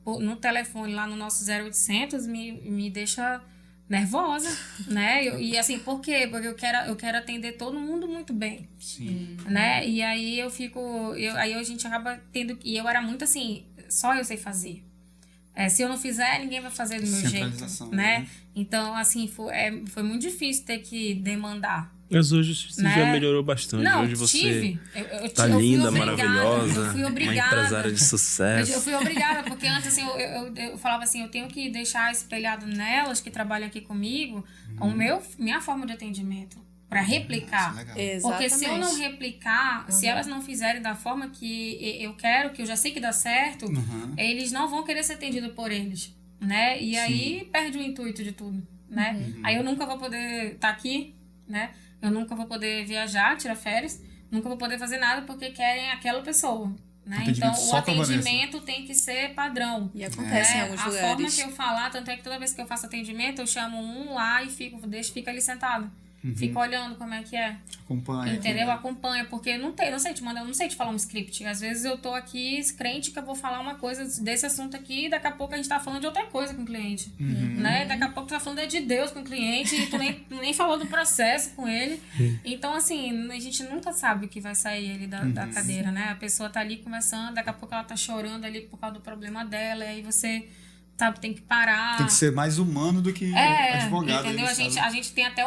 Speaker 4: no telefone lá no nosso 0800 me deixa nervosa, né? E assim, por quê? Porque eu quero atender todo mundo muito bem.
Speaker 1: Sim.
Speaker 4: Né? E aí aí a gente acaba tendo... E eu era muito assim, só eu sei fazer. Se eu não fizer, ninguém vai fazer do meu jeito, né? Então, assim, foi muito difícil ter que demandar.
Speaker 3: Mas hoje você já melhorou bastante.
Speaker 4: Não,
Speaker 3: hoje você
Speaker 4: tá
Speaker 3: linda,
Speaker 4: eu fui
Speaker 3: maravilhosa,
Speaker 4: eu fui obrigada,
Speaker 3: uma empresária de sucesso.
Speaker 4: Eu fui obrigada, porque antes, assim, eu falava assim, eu tenho que deixar espelhado nelas que trabalham aqui comigo minha forma de atendimento. Para replicar. Porque se eu não replicar, se elas não fizerem da forma que eu quero, que eu já sei que dá certo, eles não vão querer ser atendidos por eles, né? E aí perde o intuito de tudo, né? Aí eu nunca vou poder estar aqui, né? Eu nunca vou poder viajar, tirar férias, nunca vou poder fazer nada porque querem aquela pessoa. Né? Então, o atendimento tem que ser padrão.
Speaker 2: E acontece em alguns lugares.
Speaker 4: A forma que eu falar, tanto é que toda vez que eu faço atendimento, eu chamo um lá e fica ali sentado. Fica olhando como é que é.
Speaker 1: Acompanha.
Speaker 4: Entendeu? Acompanha, porque eu não sei te falar um script. Às vezes eu tô aqui crente que eu vou falar uma coisa desse assunto aqui e daqui a pouco a gente tá falando de outra coisa com o cliente. Né? Daqui a pouco tu tá falando de Deus com o cliente e tu nem falou do processo com ele. Então, assim, a gente nunca sabe o que vai sair ali da cadeira, né? A pessoa tá ali conversando, daqui a pouco ela tá chorando ali por causa do problema dela, e aí você... Sabe, tem que parar.
Speaker 1: Tem que ser mais humano do que advogado.
Speaker 4: Entendeu? A gente tem até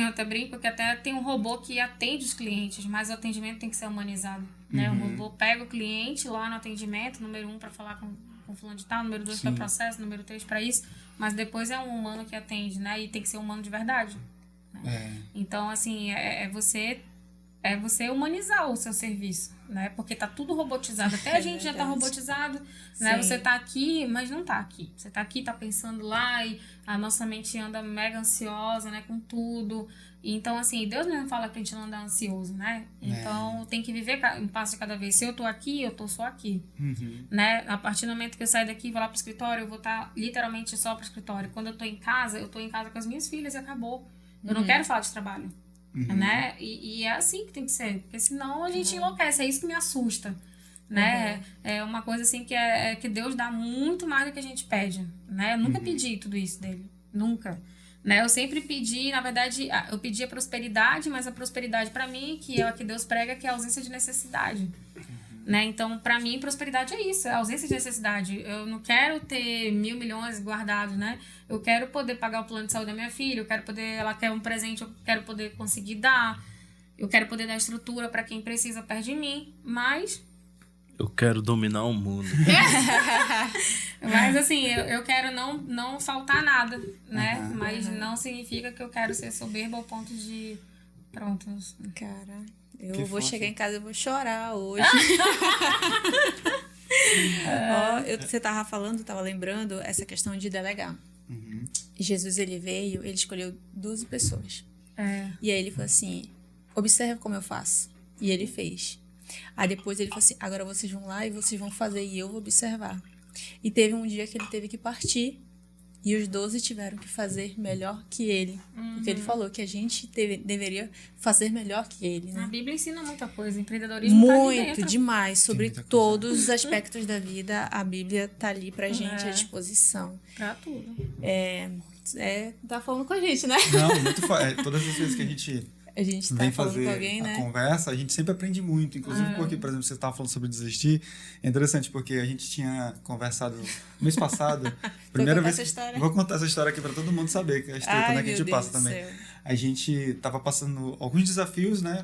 Speaker 4: até brinco que até tem um robô que atende os clientes, mas o atendimento tem que ser humanizado. Né? O robô pega o cliente lá no atendimento, número 1 para falar com fulano de tal, número 2 para processo, número 3 para isso, mas depois é um humano que atende, né? E tem que ser humano de verdade. Né? Então, assim, você humanizar o seu serviço, né? Porque tá tudo robotizado. Até a gente já tá robotizado, né? Você tá aqui, mas não tá aqui. Você tá aqui, tá pensando lá e a nossa mente anda mega ansiosa, né? Com tudo. Então, assim, Deus mesmo fala que a gente não anda ansioso, né? Então, tem que viver um passo de cada vez. Se eu tô aqui, eu tô só aqui, né? A partir do momento que eu sair daqui e vou lá pro escritório, eu vou estar literalmente só pro escritório. Quando eu tô em casa com as minhas filhas e acabou. Eu não quero falar de trabalho. Né? E é assim que tem que ser, porque senão a gente enlouquece, é isso que me assusta, né? É uma coisa assim que Deus dá muito mais do que a gente pede, né? Eu nunca pedi tudo isso dele, nunca, né? Eu sempre pedi, na verdade, eu pedi a prosperidade, mas a prosperidade para mim, que é a que Deus prega, que é a ausência de necessidade. Né? Então, para mim, prosperidade é isso, é a ausência de necessidade. Eu não quero ter 1.000 milhões guardados, né? Eu quero poder pagar o plano de saúde da minha filha, ela quer um presente, eu quero poder conseguir dar, eu quero poder dar estrutura para quem precisa perto de mim, mas...
Speaker 3: Eu quero dominar o mundo.
Speaker 4: Mas assim, eu quero não faltar nada, né? Mas não significa que eu quero ser soberba ao ponto de... Pronto.
Speaker 2: Cara... Eu vou chegar em casa e vou chorar hoje. Você tava lembrando essa questão de delegar. Jesus, ele veio, ele escolheu 12 pessoas. E aí ele falou assim, observa como eu faço. E ele fez. Aí depois ele falou assim, agora vocês vão lá e vocês vão fazer e eu vou observar. E teve um dia que ele teve que partir. E os 12 tiveram que fazer melhor que ele. Porque ele falou que a gente deveria fazer melhor que ele, né?
Speaker 4: A Bíblia ensina muita coisa. Empreendedorismo
Speaker 2: muito, demais. Sobre todos os aspectos da vida, a Bíblia tá ali pra gente à disposição.
Speaker 4: Pra tudo.
Speaker 2: Tá falando com a gente, né?
Speaker 1: Não, muito todas as vezes que a gente
Speaker 2: tá
Speaker 1: vem
Speaker 2: falando
Speaker 1: fazer
Speaker 2: com alguém, né?
Speaker 1: a conversa, a gente sempre aprende muito. Inclusive porque, por exemplo, você estava falando sobre desistir. É interessante porque a gente tinha conversado mês passado. Primeira vez. Vou contar essa história aqui para todo mundo saber que a gente passa também. A gente estava passando alguns desafios, né?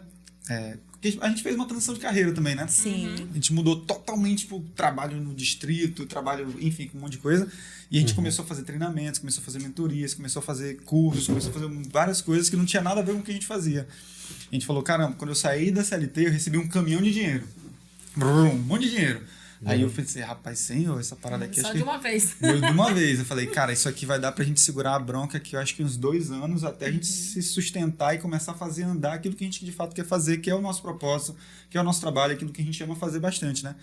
Speaker 1: Porque a gente fez uma transição de carreira também, né?
Speaker 2: Sim.
Speaker 1: A gente mudou totalmente pro trabalho no distrito, trabalho, enfim, com um monte de coisa. E a gente começou a fazer treinamentos, começou a fazer mentorias, começou a fazer cursos, começou a fazer várias coisas que não tinha nada a ver com o que a gente fazia. A gente falou, caramba, quando eu saí da CLT, eu recebi um caminhão de dinheiro. Um monte de dinheiro. Aí eu pensei, rapaz, senhor, essa parada aqui...
Speaker 4: Só
Speaker 1: acho
Speaker 4: de
Speaker 1: que
Speaker 4: uma vez.
Speaker 1: deu de uma vez. Eu falei, cara, isso aqui vai dar pra gente segurar a bronca aqui, eu acho que uns 2 anos, até a gente se sustentar e começar a fazer andar aquilo que a gente de fato quer fazer, que é o nosso propósito, que é o nosso trabalho, aquilo que a gente ama fazer bastante, né?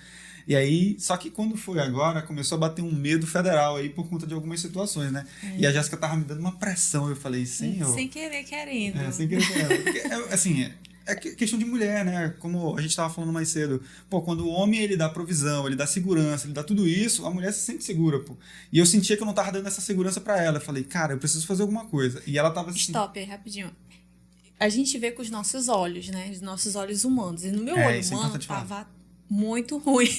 Speaker 1: E aí, só que quando foi agora, começou a bater um medo federal aí por conta de algumas situações, né? E a Jéssica tava me dando uma pressão, eu falei, senhor...
Speaker 2: Sem querer, querendo.
Speaker 1: Sem querer. Porque, assim, é questão de mulher, né? Como a gente estava falando mais cedo. Pô, quando o homem ele dá provisão, ele dá segurança, ele dá tudo isso, a mulher se sente segura, pô. E eu sentia que eu não tava dando essa segurança para ela. Eu falei, cara, eu preciso fazer alguma coisa. E ela tava assim...
Speaker 2: Stop aí, rapidinho. A gente vê com os nossos olhos, né? Os nossos olhos humanos. E no meu olho
Speaker 1: isso é
Speaker 2: humano
Speaker 1: importante falar.
Speaker 2: tava muito ruim.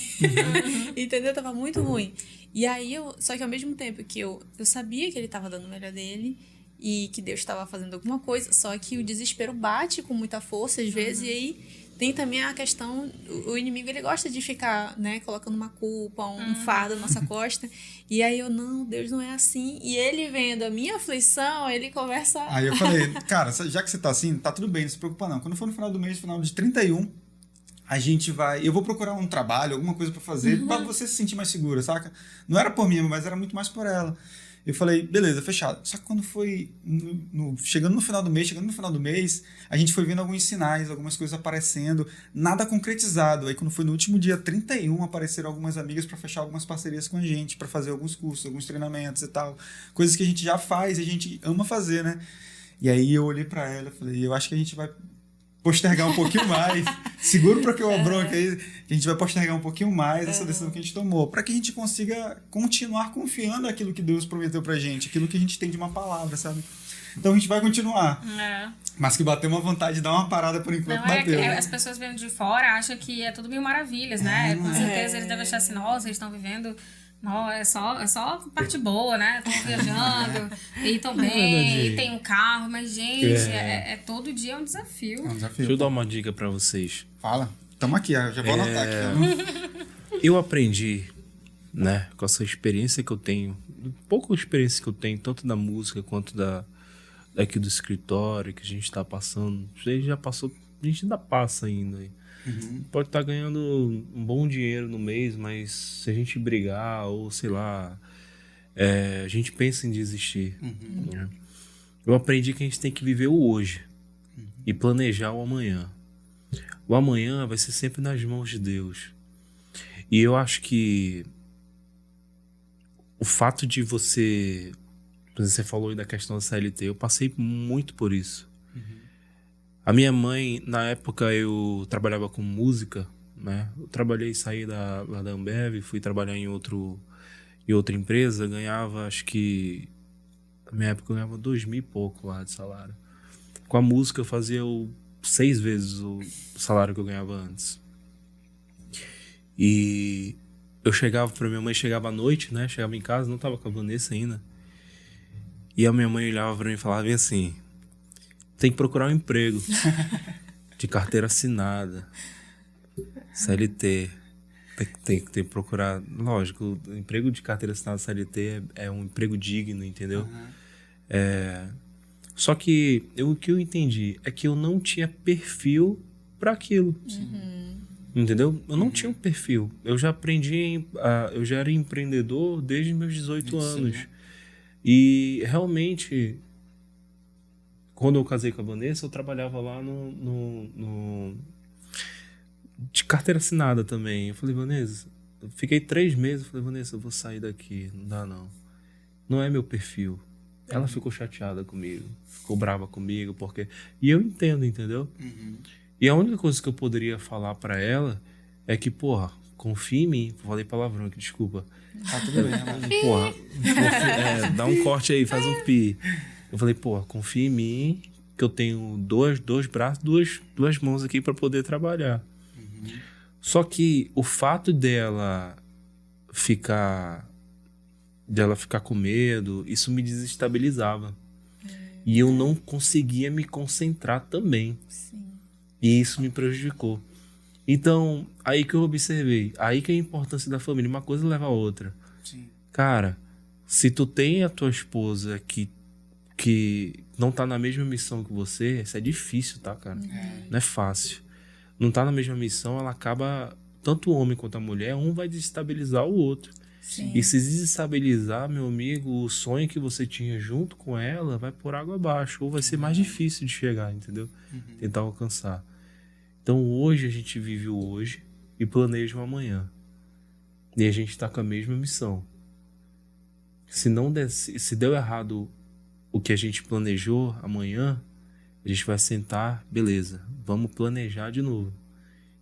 Speaker 2: Entendeu? Tava muito ruim. E aí, só que ao mesmo tempo que eu sabia que ele tava dando o melhor dele... e que Deus estava fazendo alguma coisa, só que o desespero bate com muita força às vezes, e aí tem também a questão, o inimigo ele gosta de ficar, né, colocando uma culpa, um fardo na nossa costa, e aí eu, não, Deus não é assim, e ele vendo a minha aflição, ele conversa...
Speaker 1: Aí eu falei, cara, já que você tá assim, tá tudo bem, não se preocupa não, quando for no final do mês, final de 31, a gente vai... Eu vou procurar um trabalho, alguma coisa pra fazer, pra você se sentir mais segura, saca? Não era por mim, mas era muito mais por ela. Eu falei, beleza, fechado. Só que quando foi chegando no final do mês, a gente foi vendo alguns sinais, algumas coisas aparecendo, nada concretizado. Aí quando foi no último dia 31, apareceram algumas amigas para fechar algumas parcerias com a gente, para fazer alguns cursos, alguns treinamentos e tal. Coisas que a gente já faz e a gente ama fazer, né? E aí eu olhei para ela e falei, eu acho que a gente vai postergar um pouquinho mais, seguro para que eu bronca aí, que a gente vai postergar um pouquinho mais essa decisão que a gente tomou, para que a gente consiga continuar confiando naquilo que Deus prometeu pra gente, aquilo que a gente tem de uma palavra, sabe? Então a gente vai continuar. Mas que bateu uma vontade de dar uma parada por enquanto,
Speaker 4: não,
Speaker 1: bateu.
Speaker 4: As pessoas vendo de fora acham que é tudo mil maravilhas, né? Com certeza eles devem achar assim, nossa, eles estão vivendo... Não, é só parte boa, né? Estão viajando, e estão bem, e tem um carro, mas, gente, todo dia é um desafio.
Speaker 1: É um desafio.
Speaker 3: Deixa eu dar uma dica pra vocês.
Speaker 1: Fala. Tamo aqui, eu já vou anotar aqui.
Speaker 3: Eu aprendi, né, com essa experiência que eu tenho, pouca experiência que eu tenho, tanto da música quanto daqui do escritório que a gente tá passando. A gente já passou, a gente ainda passa ainda. Pode estar ganhando um bom dinheiro no mês, mas se a gente brigar ou sei lá, a gente pensa em desistir. Né? Eu aprendi que a gente tem que viver o hoje e planejar o amanhã. O amanhã vai ser sempre nas mãos de Deus. E eu acho que o fato de você falou aí da questão da CLT, eu passei muito por isso. A minha mãe, na época eu trabalhava com música, né? Eu trabalhei, saí lá da Ambev, fui trabalhar em outra empresa, ganhava, acho que, na minha época eu ganhava 2.000 e pouco lá de salário. Com a música eu fazia 6 vezes o salário que eu ganhava antes. E eu chegava pra minha mãe, chegava à noite, né? Chegava em casa, não tava com a Vanessa ainda. E a minha mãe olhava pra mim e falava bem assim... Tem que procurar um emprego de carteira assinada, CLT. Tem que procurar... Lógico, o emprego de carteira assinada CLT é um emprego digno, entendeu? Só que o que eu entendi é que eu não tinha perfil para aquilo. Entendeu? Eu não tinha um perfil. Eu já aprendi... eu já era empreendedor desde meus 18 anos. Né? E realmente... Quando eu casei com a Vanessa, eu trabalhava lá de carteira assinada também. Eu falei, Vanessa, eu fiquei 3 meses. Eu falei, Vanessa, eu vou sair daqui. Não dá, não. Não é meu perfil. Ela ficou chateada comigo. Ficou brava comigo, porque... E eu entendo, entendeu? E a única coisa que eu poderia falar pra ela é que, porra, confia em mim. Falei palavrão aqui, desculpa.
Speaker 1: Tá tudo bem, né?
Speaker 3: Porra, dá um corte aí, faz um pi. Eu falei, pô, confia em mim, que eu tenho 2 braços, duas mãos aqui para poder trabalhar. Só que o fato dela ficar com medo, isso me desestabilizava. E eu não conseguia me concentrar também.
Speaker 2: Sim.
Speaker 3: E isso me prejudicou. Então, aí que eu observei. Aí que é a importância da família. Uma coisa leva a outra.
Speaker 1: Sim.
Speaker 3: Cara, se tu tem a tua esposa que não tá na mesma missão que você, isso é difícil, tá, cara? Não é fácil. Não tá na mesma missão, ela acaba... Tanto o homem quanto a mulher, um vai desestabilizar o outro.
Speaker 2: Sim.
Speaker 3: E se desestabilizar, meu amigo, o sonho que você tinha junto com ela vai por água abaixo. Ou vai ser mais difícil de chegar, entendeu? Tentar alcançar. Então hoje a gente vive o hoje e planeja o amanhã. E a gente tá com a mesma missão. Se deu errado o que a gente planejou amanhã, a gente vai sentar, beleza, vamos planejar de novo.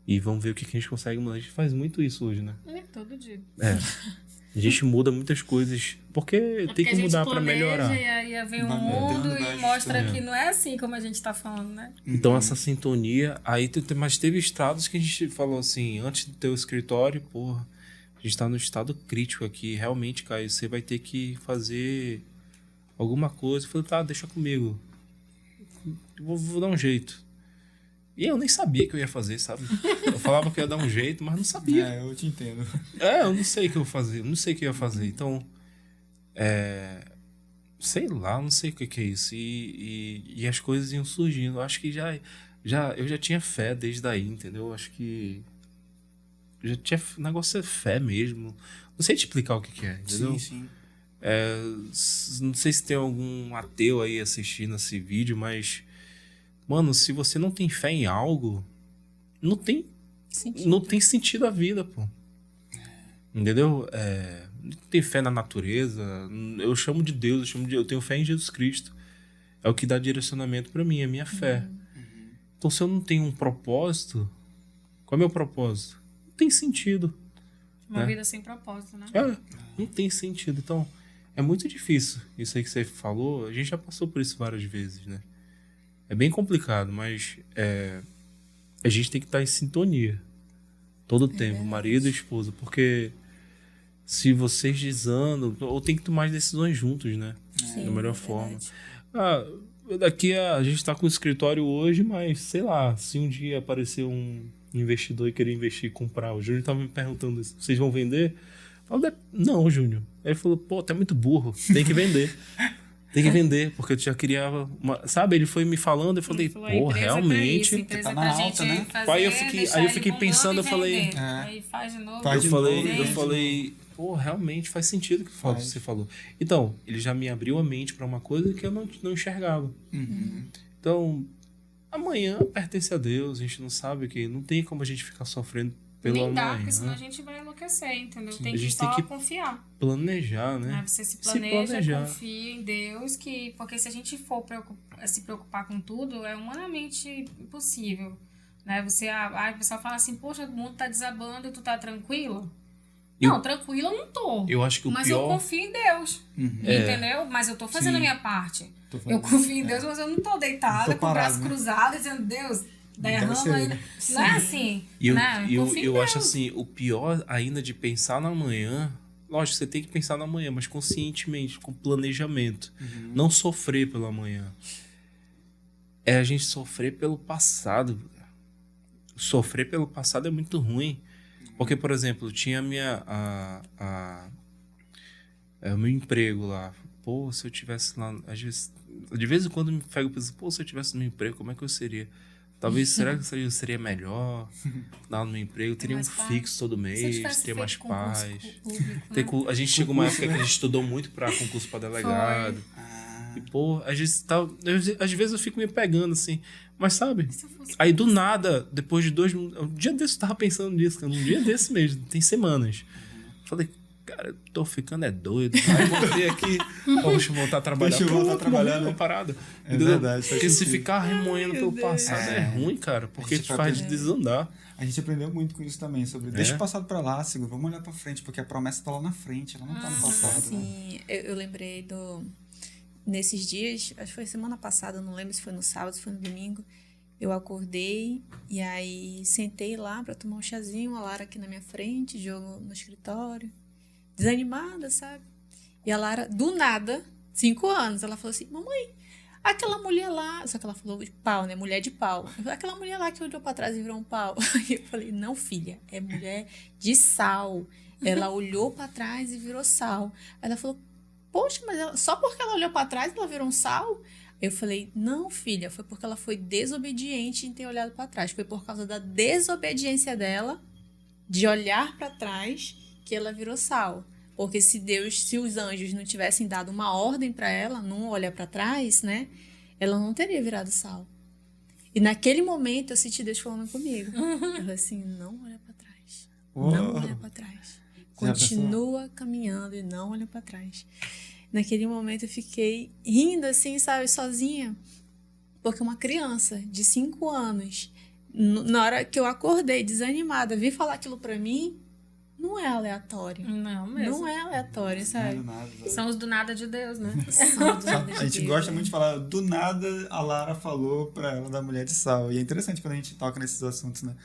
Speaker 3: E vamos ver o que a gente consegue mudar. A gente faz muito isso hoje, né?
Speaker 4: Todo dia.
Speaker 3: A gente muda muitas coisas, porque tem que mudar pra melhorar.
Speaker 4: E aí vem o
Speaker 1: Vai
Speaker 4: mundo
Speaker 1: mudando, vai
Speaker 4: e mostra
Speaker 3: ajustando.
Speaker 4: que não é assim como a gente tá falando, né?
Speaker 3: Então essa sintonia, aí mas teve estrados que a gente falou assim, antes de ter o escritório, porra, a gente tá no estado crítico aqui, realmente, Caio, você vai ter que fazer alguma coisa. Eu falei, tá, deixa comigo. Vou dar um jeito. E eu nem sabia que eu ia fazer, sabe? Eu falava que eu ia dar um jeito, mas não sabia.
Speaker 1: Eu te entendo.
Speaker 3: Eu não sei o que eu fazia, não sei o que eu ia fazer. Então, sei lá, não sei o que é isso. E as coisas iam surgindo. Eu acho que eu já tinha fé desde aí, entendeu? Eu acho que já tinha, o negócio é fé mesmo. Não sei te explicar o que é, entendeu?
Speaker 1: Sim.
Speaker 3: Não sei se tem algum ateu aí assistindo esse vídeo, mas, mano, se você não tem fé em algo, não tem sentido a vida, pô. Entendeu? Não tem fé na natureza. Eu chamo de Deus, eu tenho fé em Jesus Cristo. É o que dá direcionamento pra mim, é a minha fé. Então, se eu não tenho um propósito, qual é o meu propósito? Não tem sentido.
Speaker 4: Uma vida sem propósito, né?
Speaker 3: Não tem sentido. Então, é muito difícil. Isso aí que você falou, a gente já passou por isso várias vezes, né? É bem complicado, mas a gente tem que estar em sintonia todo o tempo, marido e esposa, porque se vocês desandam, ou tem que tomar decisões juntos, né? Da melhor forma. A gente tá com o escritório hoje, mas sei lá, se um dia aparecer um investidor e querer investir e comprar, o Júnior tava me perguntando isso, vocês vão vender? Eu falei, não, Júnior. Aí ele falou, pô, tu é muito burro, tem que vender. Tem que vender, porque eu já queria sabe, ele foi me falando, eu falei, pô, realmente.
Speaker 1: Tá na alta, né?
Speaker 3: Aí eu fiquei pensando, eu falei.
Speaker 4: Aí faz de novo.
Speaker 3: Eu falei, pô, realmente faz sentido o que você falou. Então, ele já me abriu a mente pra uma coisa que eu não enxergava. Então, amanhã pertence a Deus, a gente não sabe que não tem como a gente ficar sofrendo pelo
Speaker 4: Nem
Speaker 3: amanhã.
Speaker 4: dá, porque senão a gente vai enlouquecer, entendeu?
Speaker 3: Sim.
Speaker 4: Tem
Speaker 3: A
Speaker 4: que
Speaker 3: gente
Speaker 4: só
Speaker 3: tem que
Speaker 4: confiar.
Speaker 3: Planejar, né?
Speaker 4: Você se planeja, confia em Deus, porque se a gente for se preocupar com tudo, é humanamente impossível. Né? O pessoal fala assim, poxa, o mundo tá desabando e tu tá tranquilo? Não, tranquilo eu não tô.
Speaker 3: Eu acho que
Speaker 4: mas eu confio em Deus. Entendeu? Mas eu tô fazendo a minha parte. Eu confio em Deus, mas eu não tô deitada com o braço cruzado dizendo, Deus, derrama aí. Não é assim.
Speaker 3: Eu acho assim, o pior ainda de pensar no amanhã, lógico, você tem que pensar no amanhã, mas conscientemente, com planejamento. Não sofrer pelo amanhã. É a gente sofrer pelo passado. Sofrer pelo passado é muito ruim. Porque, por exemplo, tinha o meu emprego lá. Pô, se eu tivesse lá... Às vezes, de vez em quando eu me pego pensando, pô, se eu tivesse no meu emprego, como é que eu seria? Talvez, será que eu seria melhor lá no meu emprego? Eu teria um fixo todo mês, teria mais paz. Público, né? A gente chegou uma época que a gente estudou muito para concurso para delegado. E, pô, às vezes eu fico me pegando, assim. Mas, sabe? Aí, do nada, depois de 2 minutos... Um dia desse eu tava pensando nisso, cara. Um dia desse mesmo, tem semanas. Falei, cara, eu tô ficando doido. Aí voltei aqui, deixa eu voltar a trabalhar.
Speaker 1: Deixa eu voltar a trabalhar, né?
Speaker 3: Parada.
Speaker 1: É verdade.
Speaker 3: Porque se ficar remoendo pelo passado é ruim, cara. Porque te faz desandar.
Speaker 1: A gente aprendeu muito com isso também, sobre deixa o passado pra lá, vamos olhar pra frente, porque a promessa tá lá na frente, ela não tá no passado.
Speaker 2: Sim, né? eu lembrei nesses dias, acho que foi semana passada, não lembro se foi no sábado, se foi no domingo, eu acordei e aí sentei lá pra tomar um chazinho, a Lara aqui na minha frente, jogo no escritório, desanimada, sabe? E a Lara, do nada, 5 anos, ela falou assim, mamãe, aquela mulher lá, só que ela falou de pau, né? Mulher de pau. Aquela mulher lá que olhou pra trás e virou um pau. Aí eu falei, não, filha, é mulher de sal. Ela olhou pra trás e virou sal. Aí ela falou, poxa, mas só porque ela olhou pra trás ela virou um sal? Eu falei, não, filha, foi porque ela foi desobediente em ter olhado pra trás. Foi por causa da desobediência dela, de olhar pra trás, que ela virou sal. Porque se os anjos não tivessem dado uma ordem pra ela, não olhar pra trás, né? Ela não teria virado sal. E naquele momento eu senti Deus falando comigo. Eu falei assim, não olha pra trás. Não olha pra trás. Continua caminhando e não olha pra trás. Naquele momento eu fiquei rindo assim, sabe, sozinha. Porque uma criança de 5 anos, na hora que eu acordei desanimada, vir falar aquilo pra mim, não é aleatório.
Speaker 4: Não mesmo.
Speaker 2: Não é aleatório, sabe?
Speaker 4: São os do nada de Deus, né?
Speaker 2: São do nada de
Speaker 1: A gente
Speaker 2: Deus,
Speaker 1: gosta
Speaker 2: né?
Speaker 1: muito de falar, do nada a Lara falou pra ela da mulher de sal. E é interessante quando a gente toca nesses assuntos, né?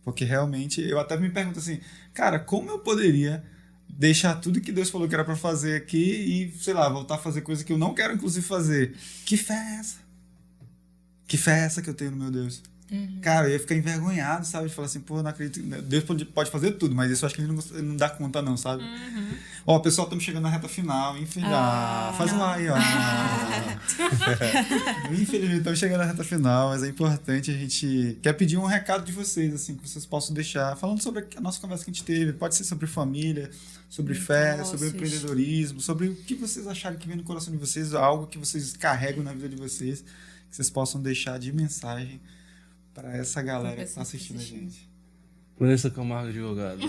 Speaker 1: Porque realmente, eu até me pergunto assim, cara, como eu poderia deixar tudo que Deus falou que era pra fazer aqui e, sei lá, voltar a fazer coisa que eu não quero, inclusive, fazer? Que fé é essa? Que fé é essa que eu tenho no meu Deus? Cara, eu ia ficar envergonhado, sabe? De falar assim, pô, não acredito. Deus pode fazer tudo, mas isso eu acho que ele não dá conta, não, sabe? Ó, pessoal, estamos chegando na reta final, infelizmente. Faz um aí, ó. Infelizmente, estamos chegando na reta final, mas é importante a gente. Quer pedir um recado de vocês, assim, que vocês possam deixar. Falando sobre a nossa conversa que a gente teve, pode ser sobre família, sobre fé, sobre empreendedorismo, sobre o que vocês acharem que vem no coração de vocês, algo que vocês carregam na vida de vocês, que vocês possam deixar de mensagem para essa galera que está assistindo a gente.
Speaker 3: Vanessa Camargo, advogada.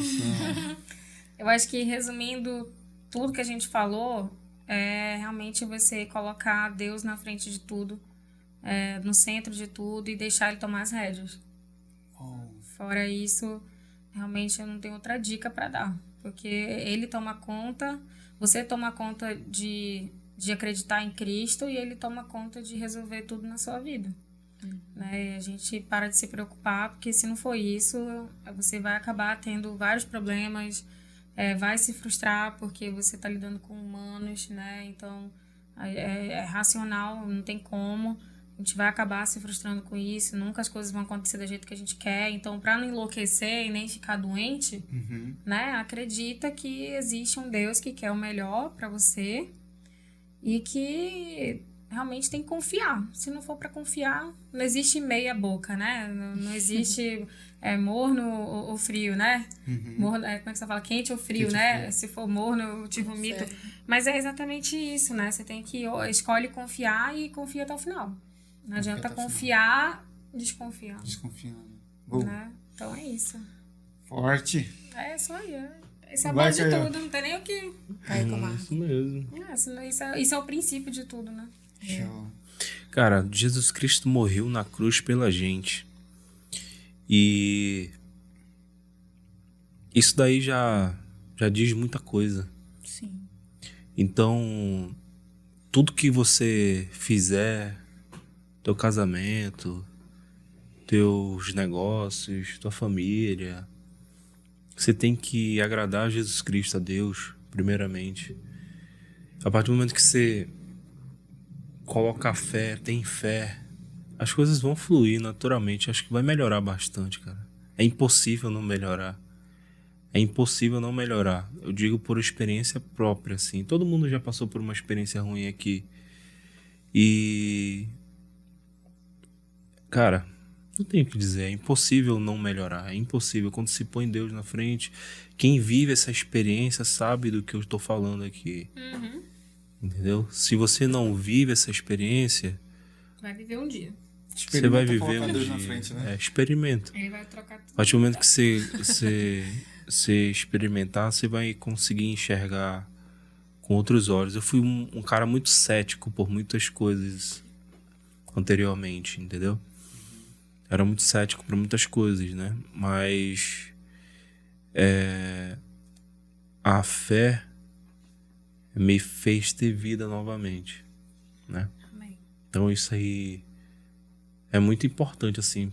Speaker 4: Eu acho que, resumindo tudo que a gente falou, é realmente você colocar Deus na frente de tudo, no centro de tudo e deixar Ele tomar as rédeas. Fora isso, realmente eu não tenho outra dica para dar, porque Ele toma conta, você toma conta de acreditar em Cristo e Ele toma conta de resolver tudo na sua vida. Né? A gente para de se preocupar, porque se não for isso, você vai acabar tendo vários problemas, vai se frustrar porque você está lidando com humanos, né? Então é racional, não tem como. A gente vai acabar se frustrando com isso, nunca as coisas vão acontecer do jeito que a gente quer. Então, para não enlouquecer e nem ficar doente, né? Acredita que existe um Deus que quer o melhor para você e que realmente tem que confiar. Se não for para confiar, não existe meia boca, né? Não existe morno ou frio, né? Morno, como é que você fala? Quente ou frio, quente, né? Frio. Se for morno, eu te vomito. Mas é exatamente isso, né? Você tem que escolhe confiar e confia até o final. Não adianta confiar desconfiando. Né? Então é isso.
Speaker 1: Forte.
Speaker 4: É isso aí. Esse é a base de tudo. Não tem nem o que...
Speaker 3: Isso mesmo.
Speaker 4: Isso é o princípio de tudo, né?
Speaker 3: Cara, Jesus Cristo morreu na cruz pela gente. E isso daí já diz muita coisa.
Speaker 2: Sim.
Speaker 3: Então, tudo que você fizer, teu casamento, teus negócios, tua família, você tem que agradar a Jesus Cristo, a Deus, primeiramente. A partir do momento que você coloca fé, tem fé, as coisas vão fluir naturalmente. Acho que vai melhorar bastante, cara. É impossível não melhorar. É impossível não melhorar. Eu digo por experiência própria, assim. Todo mundo já passou por uma experiência ruim aqui. E... cara, não tenho o que dizer. É impossível não melhorar. É impossível. Quando se põe Deus na frente, quem vive essa experiência sabe do que eu estou falando aqui. Entendeu? Se você não vive essa experiência,
Speaker 4: vai viver um dia.
Speaker 3: Você vai viver um
Speaker 1: Deus
Speaker 3: dia.
Speaker 1: Na frente, né?
Speaker 3: Experimenta.
Speaker 4: Ele vai trocar tudo.
Speaker 3: A partir do momento que você experimentar, você vai conseguir enxergar com outros olhos. Eu fui um cara muito cético por muitas coisas anteriormente, entendeu? Era muito cético por muitas coisas, né? Mas a fé me fez ter vida novamente, né?
Speaker 4: Amém.
Speaker 3: Então isso aí é muito importante, assim,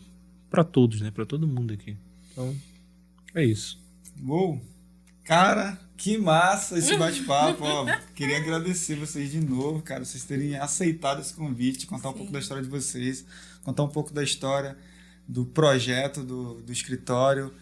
Speaker 3: para todos, né? Para todo mundo aqui. Então, é isso.
Speaker 1: Uou! Cara, que massa esse bate-papo. Ó, queria agradecer vocês de novo, cara, vocês terem aceitado esse convite, contar um pouco da história de vocês, contar um pouco da história do projeto, do escritório,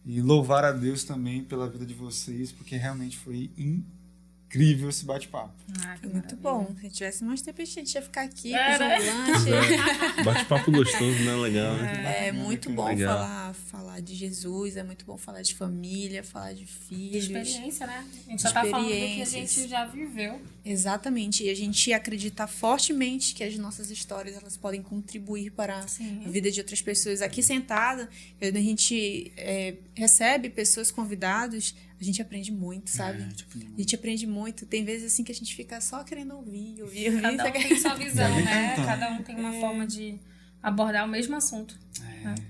Speaker 1: e louvar a Deus também pela vida de vocês, porque realmente foi incrível esse bate-papo.
Speaker 2: Foi muito bom. Se tivesse mais tempo, a gente ia ficar aqui,
Speaker 4: É,
Speaker 2: fazer
Speaker 4: né?
Speaker 2: um lanche.
Speaker 3: Bate-papo gostoso, né? Legal, né?
Speaker 2: É muito bom
Speaker 3: Legal.
Speaker 2: falar de Jesus, é muito bom falar de família, falar de
Speaker 4: De
Speaker 2: filhos.
Speaker 4: experiência, né? A gente já tá falando do que a
Speaker 2: Experiências.
Speaker 4: gente já viveu.
Speaker 2: Exatamente. E a gente acredita fortemente que as nossas histórias elas podem contribuir para
Speaker 4: Sim.
Speaker 2: a vida de outras pessoas. Aqui sentada, quando a gente recebe pessoas convidadas, a gente aprende muito, sabe? A gente aprende muito. Tem vezes assim que a gente fica só querendo ouvir.
Speaker 4: Cada um tem sua visão,
Speaker 1: Alguém
Speaker 4: né?
Speaker 1: cantando.
Speaker 4: Cada um tem uma forma de abordar o mesmo assunto.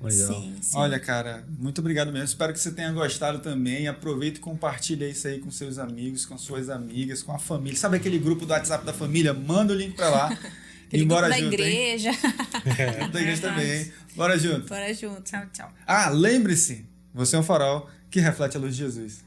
Speaker 3: Legal.
Speaker 2: Sim, sim.
Speaker 1: Olha, cara, muito obrigado mesmo. Espero que você tenha gostado também. Aproveita e compartilha isso aí com seus amigos, com suas amigas, com a família. Sabe aquele grupo do WhatsApp da família? Manda o link pra lá.
Speaker 2: Aquele
Speaker 1: E bora
Speaker 2: grupo da
Speaker 1: junto, hein?
Speaker 2: igreja.
Speaker 1: Grupo da igreja também, hein? Bora junto.
Speaker 2: Bora junto.
Speaker 4: Tchau, tchau.
Speaker 1: Ah, lembre-se, você é um farol que reflete a luz de Jesus.